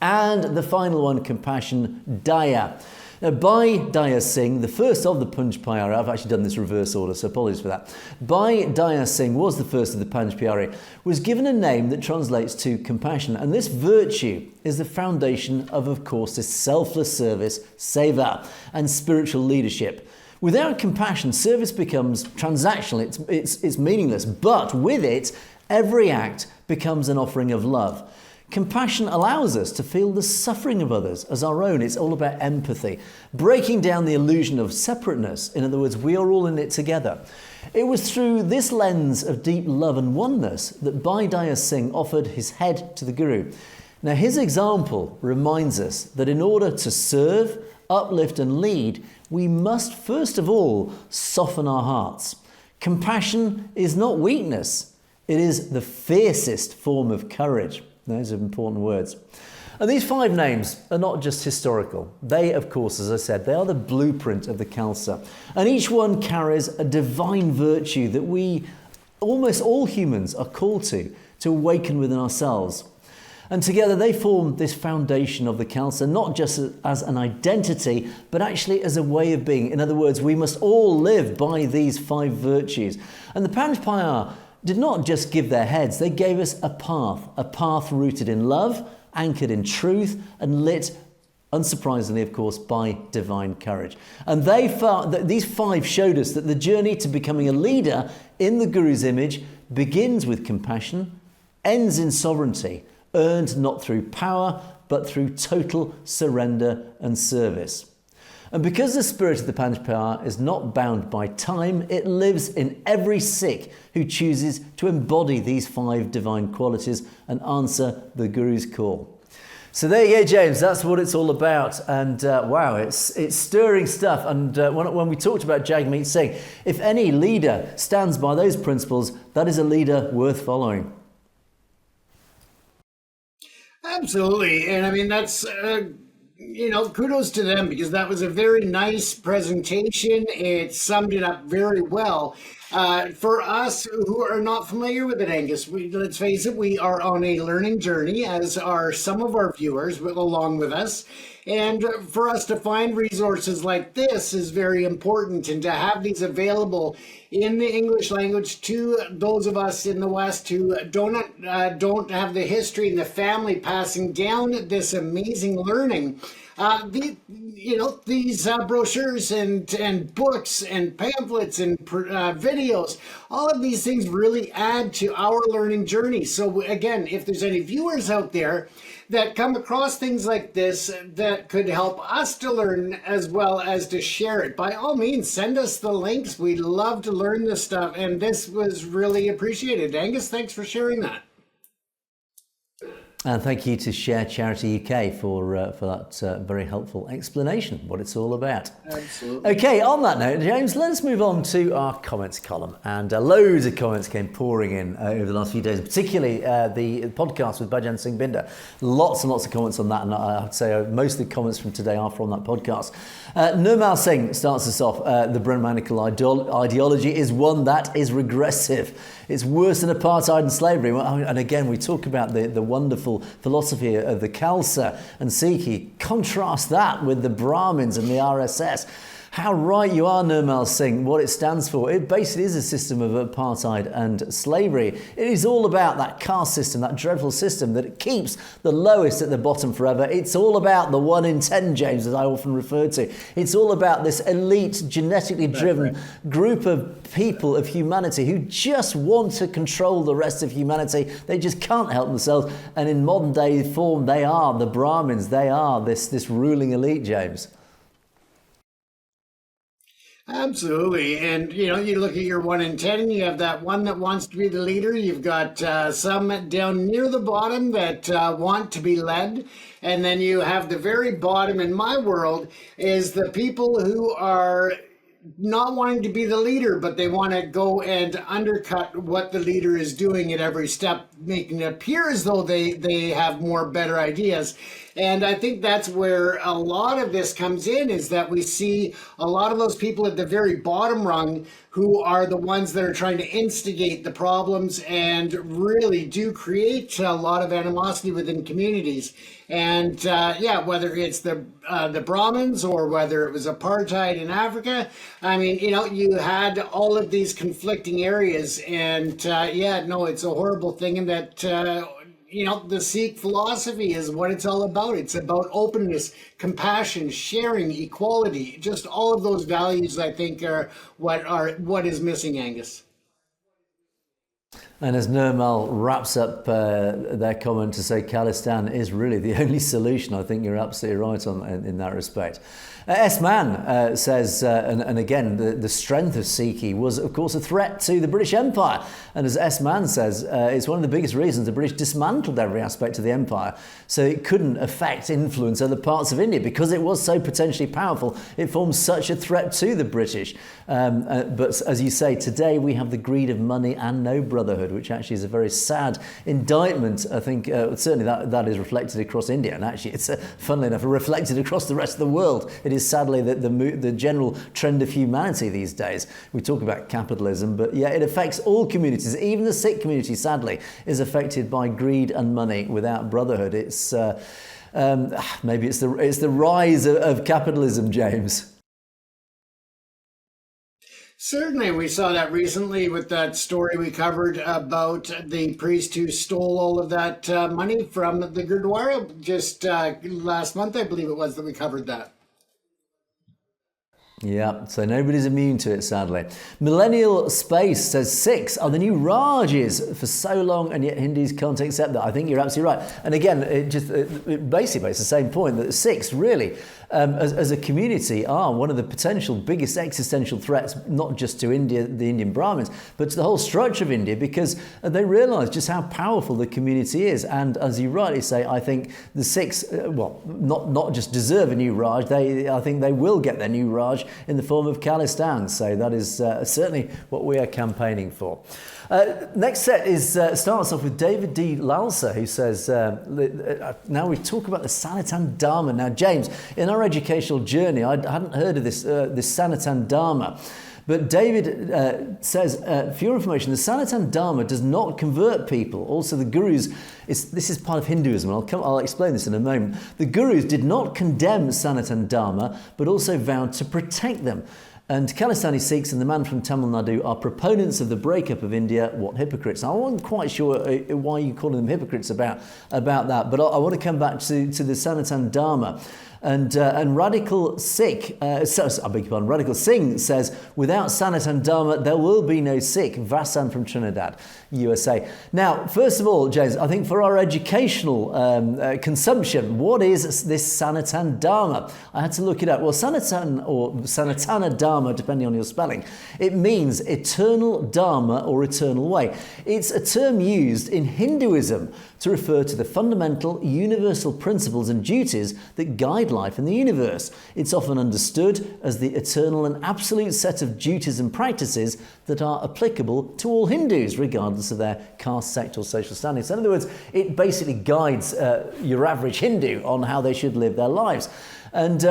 And the final one, compassion, Daya. Now, Bhai Daya Singh, the first of the Panj Pyare, I've actually done this reverse order, so apologies for that. Bhai Daya Singh was the first of the Panj Pyare, was given a name that translates to compassion. And this virtue is the foundation of course, this selfless service, seva, and spiritual leadership. Without compassion, service becomes transactional, it's meaningless. But with it, every act becomes an offering of love. Compassion allows us to feel the suffering of others as our own. It's all about empathy, breaking down the illusion of separateness. In other words, we are all in it together. It was through this lens of deep love and oneness that Bhai Daya Singh offered his head to the Guru. Now, his example reminds us that in order to serve, uplift and lead, we must first of all soften our hearts. Compassion is not weakness. It is the fiercest form of courage. Those are important words. And these 5 names are not just historical. They, of course, as I said, they are the blueprint of the Khalsa. And each one carries a divine virtue that we, almost all humans, are called to awaken within ourselves. And together they form this foundation of the Khalsa, not just as an identity, but actually as a way of being. In other words, we must all live by these 5 virtues. And the Panj Pyare did not just give their heads, they gave us a path rooted in love, anchored in truth, and lit, unsurprisingly, of course, by divine courage. And these 5 showed us that the journey to becoming a leader in the Guru's image begins with compassion, ends in sovereignty, earned not through power, but through total surrender and service. And because the spirit of the Panj Pyare is not bound by time, it lives in every Sikh who chooses to embody these 5 divine qualities and answer the Guru's call. So there you go, James, that's what it's all about. And wow, it's stirring stuff. And when we talked about Jagmeet Singh, if any leader stands by those principles, that is a leader worth following. Absolutely. And I mean, that's... kudos to them, because that was a very nice presentation. It summed it up very well. For us who are not familiar with it, Angus, let's face it, we are on a learning journey, as are some of our viewers along with us. And for us to find resources like this is very important, and to have these available in the English language to those of us in the West who don't have the history and the family passing down this amazing learning. These brochures and books and pamphlets and videos, all of these things really add to our learning journey. So again, if there's any viewers out there that come across things like this that could help us to learn as well as to share it, by all means, send us the links. We love to learn this stuff, and this was really appreciated. Angus, thanks for sharing that. And thank you to Share Charity UK for that very helpful explanation, what it's all about. Absolutely. Okay, on that note, James, let us move on to our comments column. And loads of comments came pouring in over the last few days, particularly the podcast with Bhajan Singh Binder. Lots and lots of comments on that, and I'd say most of the comments from today are from that podcast. Nirmal Singh starts us off. The Brahmanical ideology is one that is regressive. It's worse than apartheid and slavery. And again, we talk about the wonderful philosophy of the Khalsa and Sikhi. Contrast that with the Brahmins and the RSS. How right you are, Nirmal Singh, what it stands for. It basically is a system of apartheid and slavery. It is all about that caste system, that dreadful system that it keeps the lowest at the bottom forever. It's all about the 1 in 10, James, as I often refer to. It's all about this elite, genetically driven group of people of humanity who just want to control the rest of humanity. They just can't help themselves. And in modern day form, they are the Brahmins. They are this ruling elite, James. Absolutely. And, you look at your 1 in 10, you have that one that wants to be the leader. You've got some down near the bottom that want to be led. And then you have the very bottom in my world is the people who are not wanting to be the leader, but they want to go and undercut what the leader is doing at every step, making it appear as though they have more better ideas. And I think that's where a lot of this comes in, is that we see a lot of those people at the very bottom rung who are the ones that are trying to instigate the problems and really do create a lot of animosity within communities. And whether it's the Brahmins or whether it was apartheid in Africa, I mean, you had all of these conflicting areas, and it's a horrible thing, and that the Sikh philosophy is what it's all about. It's about openness, compassion, sharing, equality. Just all of those values, I think, are what is missing, Angus. And as Nirmal wraps up their comment to say Khalistan is really the only solution, I think you're absolutely right in that respect. S-Man says, and again, the strength of Sikhi was, of course, a threat to the British Empire. And as S-Man says, it's one of the biggest reasons the British dismantled every aspect of the empire. So it couldn't influence other parts of India because it was so potentially powerful. It formed such a threat to the British. But as you say, today we have the greed of money and no brotherhood, which actually is a very sad indictment. I think certainly that is reflected across India. And actually, it's funnily enough reflected across the rest of the world. It is sadly the general trend of humanity these days. We talk about capitalism, but yeah, it affects all communities. Even the Sikh community, sadly, is affected by greed and money without brotherhood. It's maybe it's the rise of capitalism, James. Certainly, we saw that recently with that story we covered about the priest who stole all of that money from the Gurdwara just last month, I believe it was, that we covered that. Yeah, so nobody's immune to it, sadly. Millennial Space says Sikhs are the new Rajas for so long, and yet Hindus can't accept that. I think you're absolutely right. And again, it basically makes the same point that Sikhs really, as a community, are one of the potential biggest existential threats, not just to India, the Indian Brahmins, but to the whole structure of India, because they realise just how powerful the community is. And as you rightly say, I think the Sikhs, not just deserve a new Raj, I think they will get their new Raj in the form of Khalistan. So that is certainly what we are campaigning for. Next set starts off with David D. Lalsa, who says, now we talk about the Sanatan Dharma. Now, James, in our educational journey, I hadn't heard of this Sanatan Dharma. But David says, for your information, the Sanatan Dharma does not convert people. Also, the gurus, this is part of Hinduism, and I'll explain this in a moment. The gurus did not condemn Sanatan Dharma, but also vowed to protect them. And Khalistani Sikhs and the man from Tamil Nadu are proponents of the breakup of India. What hypocrites? Now, I wasn't quite sure why you calling them hypocrites about that, but I want to come back to the Sanatan Dharma. And Radical Sikh, Radical Singh says, without Sanatan Dharma, there will be no Sikh. Vasan from Trinidad, USA. Now, first of all, James, I think for our educational consumption, what is this Sanatan Dharma? I had to look it up. Well, Sanatan or Sanatana Dharma, depending on your spelling, it means eternal Dharma or eternal way. It's a term used in Hinduism to refer to the fundamental universal principles and duties that guide life in the universe. It's often understood as the eternal and absolute set of duties and practices that are applicable to all Hindus, regardless of their caste, sect or social standing. So in other words, it basically guides your average Hindu on how they should live their lives. And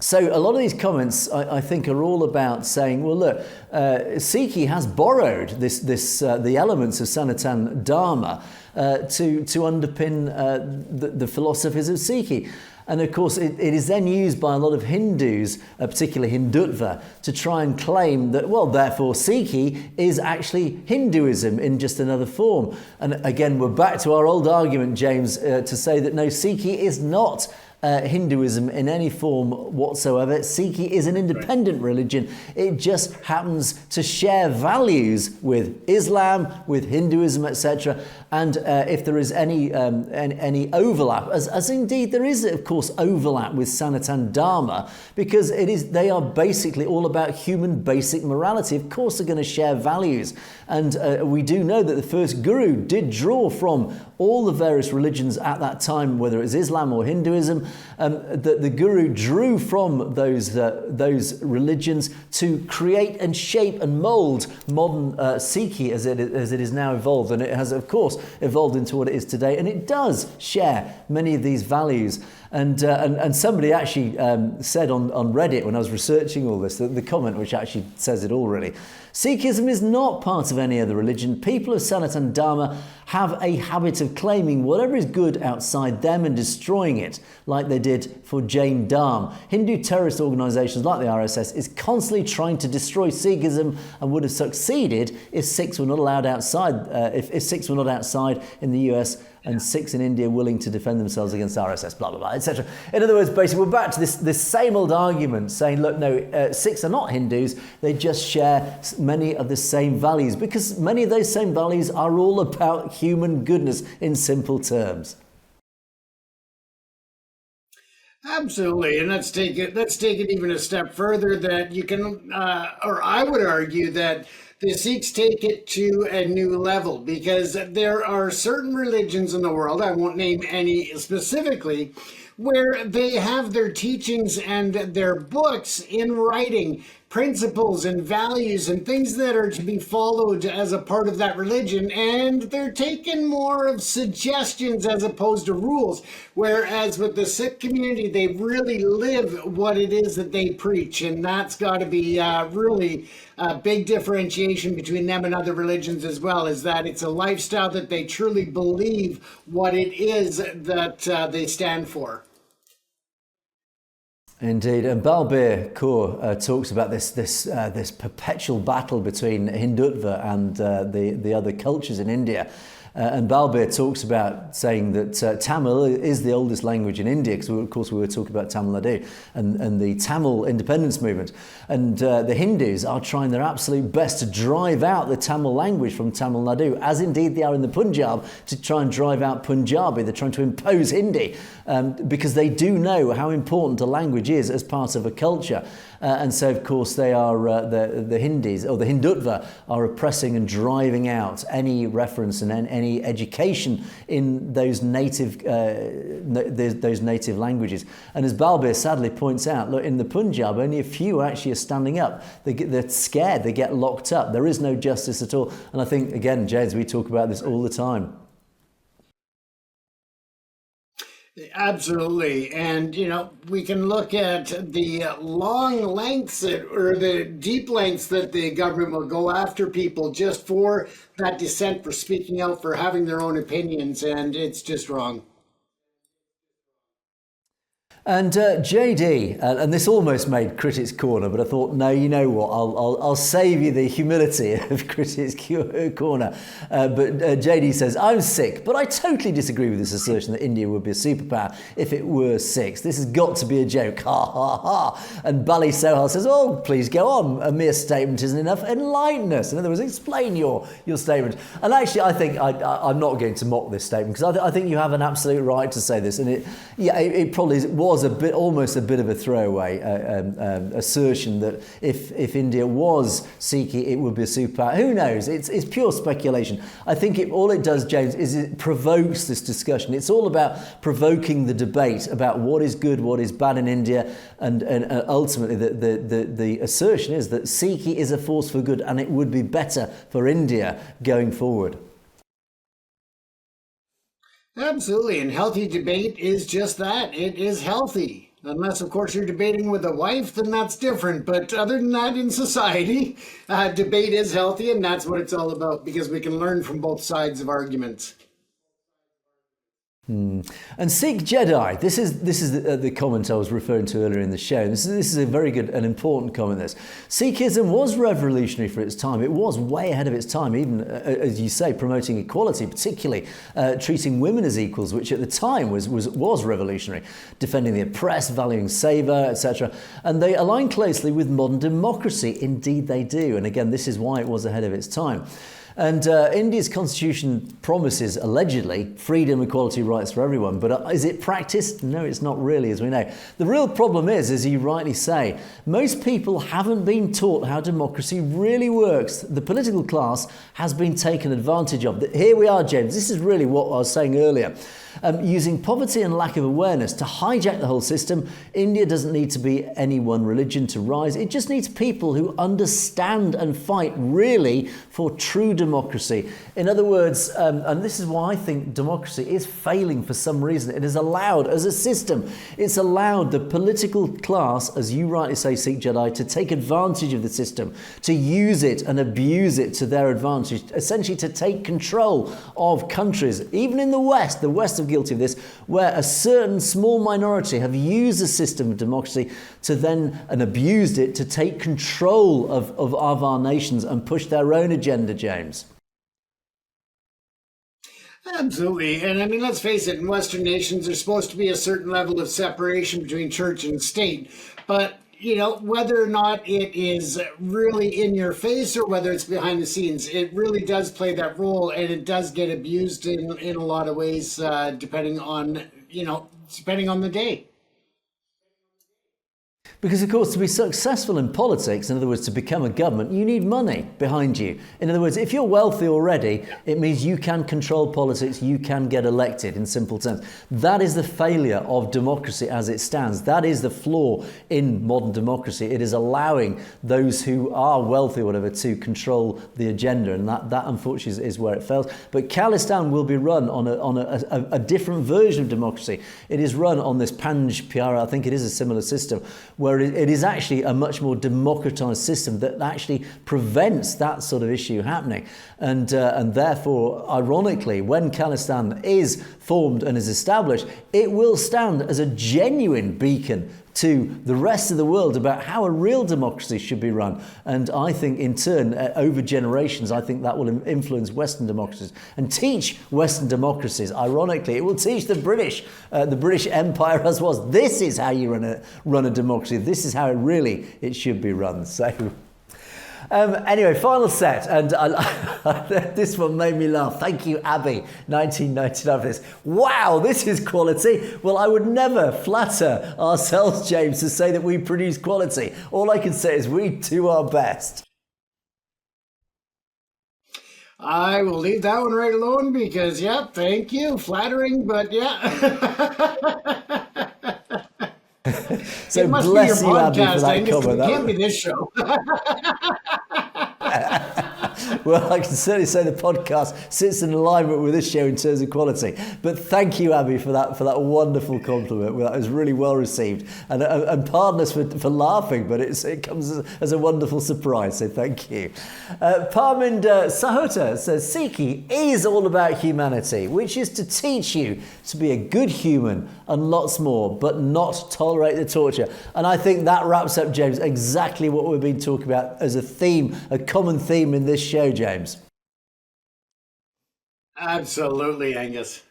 so a lot of these comments, I think, are all about saying, well, look, Sikhi has borrowed the elements of Sanatan Dharma to underpin the philosophies of Sikhi. And of course, it is then used by a lot of Hindus, particularly Hindutva, to try and claim that, well, therefore Sikhi is actually Hinduism in just another form. And again, we're back to our old argument, James, to say that no, Sikhi is not Hinduism in any form whatsoever. Sikhi is an independent religion. It just happens to share values with Islam, with Hinduism, etc. And if there is any overlap, as indeed there is, of course, overlap with Sanatan Dharma, because they are basically all about human basic morality. Of course, they're going to share values, and we do know that the first guru did draw from all the various religions at that time, whether it was Islam or Hinduism. The guru drew from those religions to create and shape and mould modern Sikhi as it is now evolved, and it has, of course, evolved into what it is today, and it does share many of these values. And somebody actually said on Reddit when I was researching all this, the comment which actually says it all really. Sikhism is not part of any other religion. People of Sanatan Dharma have a habit of claiming whatever is good outside them and destroying it, like they did for Jain Dharma. Hindu terrorist organisations like the RSS is constantly trying to destroy Sikhism and would have succeeded if Sikhs were not allowed outside, if Sikhs were not outside in the US and Sikhs in India willing to defend themselves against RSS, blah, blah, blah, etc. In other words, basically, we're back to this same old argument saying, look, no, Sikhs are not Hindus. They just share many of the same values, because many of those same values are all about human goodness in simple terms. Absolutely, and let's take it even a step further. That you can, or I would argue that the Sikhs take it to a new level, because there are certain religions in the world, I won't name any specifically, where they have their teachings and their books in writing, principles and values and things that are to be followed as a part of that religion, and they're taking more of suggestions as opposed to rules. Whereas with the Sikh community, they really live what it is that they preach, and that's got to be really a big differentiation between them and other religions as well, is that it's a lifestyle that they truly believe what it is that they stand for. Indeed, and Balbir Kaur talks about this perpetual battle between Hindutva and the other cultures in India. And Balbir talks about saying that Tamil is the oldest language in India, because of course we were talking about Tamil Nadu and the Tamil independence movement. And the Hindus are trying their absolute best to drive out the Tamil language from Tamil Nadu, as indeed they are in the Punjab, to try and drive out Punjabi. They're trying to impose Hindi because they do know how important a language is as part of a culture. And so, of course, they are the Hindis, or the Hindutva, are oppressing and driving out any reference and any education in those native languages. And as Balbir sadly points out, look, in the Punjab, only a few actually are standing up. They're scared. They get locked up. There is no justice at all. And I think, again, James, we talk about this all the time. Absolutely. And, we can look at the long lengths or the deep lengths that the government will go after people just for that dissent, for speaking out, for having their own opinions. And it's just wrong. And JD, and this almost made Critics Corner, but I thought, no, you know what, I'll save you the humility of Critics Corner. But JD says, I'm Sikh, but I totally disagree with this assertion that India would be a superpower if it were Sikhs. This has got to be a joke, ha ha ha. And Bali Sohal says, oh, please go on, a mere statement isn't enough, enlighten us. In other words, explain your statement. And actually, I think I'm not going to mock this statement, because I think you have an absolute right to say this, and it probably was almost a bit of a throwaway assertion that if India was Sikh, it would be a superpower. Who knows? It's pure speculation. I think all it does, James, is it provokes this discussion. It's all about provoking the debate about what is good, what is bad in India, and ultimately the assertion is that Sikh is a force for good, and it would be better for India going forward. Absolutely, and healthy debate is just that. It is healthy. Unless, of course, you're debating with a wife, then that's different. But other than that, in society, debate is healthy, and that's what it's all about, because we can learn from both sides of arguments. And Sikh Jedi, this is the comment I was referring to earlier in the show. This is a very good and important comment. This Sikhism was revolutionary for its time. It was way ahead of its time, even as you say, promoting equality, particularly treating women as equals, which at the time was revolutionary, defending the oppressed, valuing Seva, etc. And they align closely with modern democracy. Indeed, they do. And again, this is why it was ahead of its time. And India's constitution promises, allegedly, freedom, equality, rights for everyone. But is it practiced? No, it's not really, as we know. The real problem is, as you rightly say, most people haven't been taught how democracy really works. The political class has been taken advantage of. Here we are, James. This is really what I was saying earlier. Using poverty and lack of awareness to hijack the whole system. India doesn't need to be any one religion to rise. It just needs people who understand and fight really for true democracy. In other words, and this is why I think democracy is failing for some reason. It is allowed, as a system, it's allowed the political class, as you rightly say, Sikh Jedi, to take advantage of the system, to use it and abuse it to their advantage, essentially to take control of countries. Even in the West are guilty of this, where a certain small minority have used the system of democracy to then, and abused it, to take control of our nations and push their own agenda, James. Absolutely. And I mean, let's face it, in Western nations, there's supposed to be a certain level of separation between church and state. But you know, whether or not it is really in your face or whether it's behind the scenes, it really does play that role, and it does get abused in a lot of ways, depending on the day. Because, of course, to be successful in politics, in other words, to become a government, you need money behind you. In other words, if you're wealthy already, it means you can control politics, you can get elected, in simple terms. That is the failure of democracy as it stands. That is the flaw in modern democracy. It is allowing those who are wealthy or whatever to control the agenda, and that unfortunately is where it fails. But Khalistan will be run on a different version of democracy. It is run on this Panj Pyare, I think it is a similar system, where it is actually a much more democratized system that actually prevents that sort of issue happening. And therefore, ironically, when Khalistan is formed and is established, it will stand as a genuine beacon to the rest of the world about how a real democracy should be run. And I think in turn, over generations, I think that will influence Western democracies and teach Western democracies. Ironically, it will teach the British Empire as was. This is how you run a democracy. This is how it should be run. So anyway, final set, and this one made me laugh. Thank you, Abby, 1999 for this. Wow, this is quality. Well, I would never flatter ourselves, James, to say that we produce quality. All I can say is we do our best. I will leave that one right alone because, yeah, thank you. Flattering, but yeah. So bless you, Abby, for that comment. It can't be this show. Well, I can certainly say the podcast sits in alignment with this show in terms of quality. But thank you, Abby, for that wonderful compliment. Well, that was really well received. And pardon us for laughing, but it comes as a wonderful surprise. So thank you. Parminder Sahota says Sikhi is all about humanity, which is to teach you to be a good human and lots more, but not tolerate the torture. And I think that wraps up, James, exactly what we've been talking about as a theme, a common theme in this show, James. Absolutely, Angus.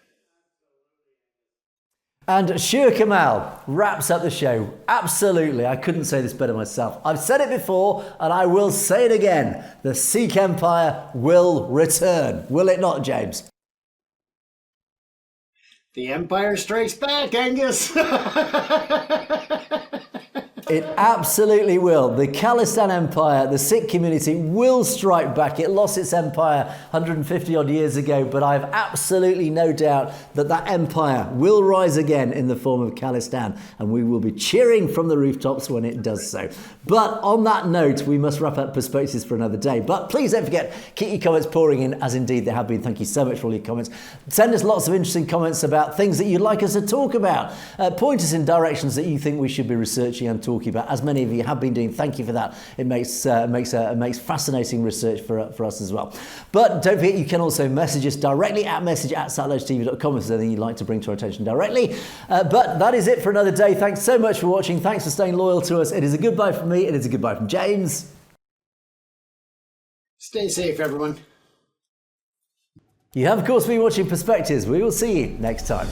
And Shur Kamal wraps up the show. Absolutely, I couldn't say this better myself. I've said it before and I will say it again. The Sikh Empire will return. Will it not, James? The Empire Strikes Back, Angus. It absolutely will. The Khalistan Empire, the Sikh community will strike back. It lost its empire 150 odd years ago, but I have absolutely no doubt that that empire will rise again in the form of Khalistan, and we will be cheering from the rooftops when it does so. But on that note, we must wrap up Perspectives for another day. But please don't forget, keep your comments pouring in, as indeed they have been. Thank you so much for all your comments. Send us lots of interesting comments about things that you'd like us to talk about. Point us in directions that you think we should be researching and talking about, as many of you have been doing. Thank you for that. It makes fascinating research for us as well. But don't forget, you can also message us directly at message@satellitetv.com if there's anything you'd like to bring to our attention directly. But that is it for another day. Thanks so much for watching. Thanks for staying loyal to us. It is a goodbye from me. It is a goodbye from James. Stay safe, everyone. You have, of course, been watching Perspectives. We will see you next time.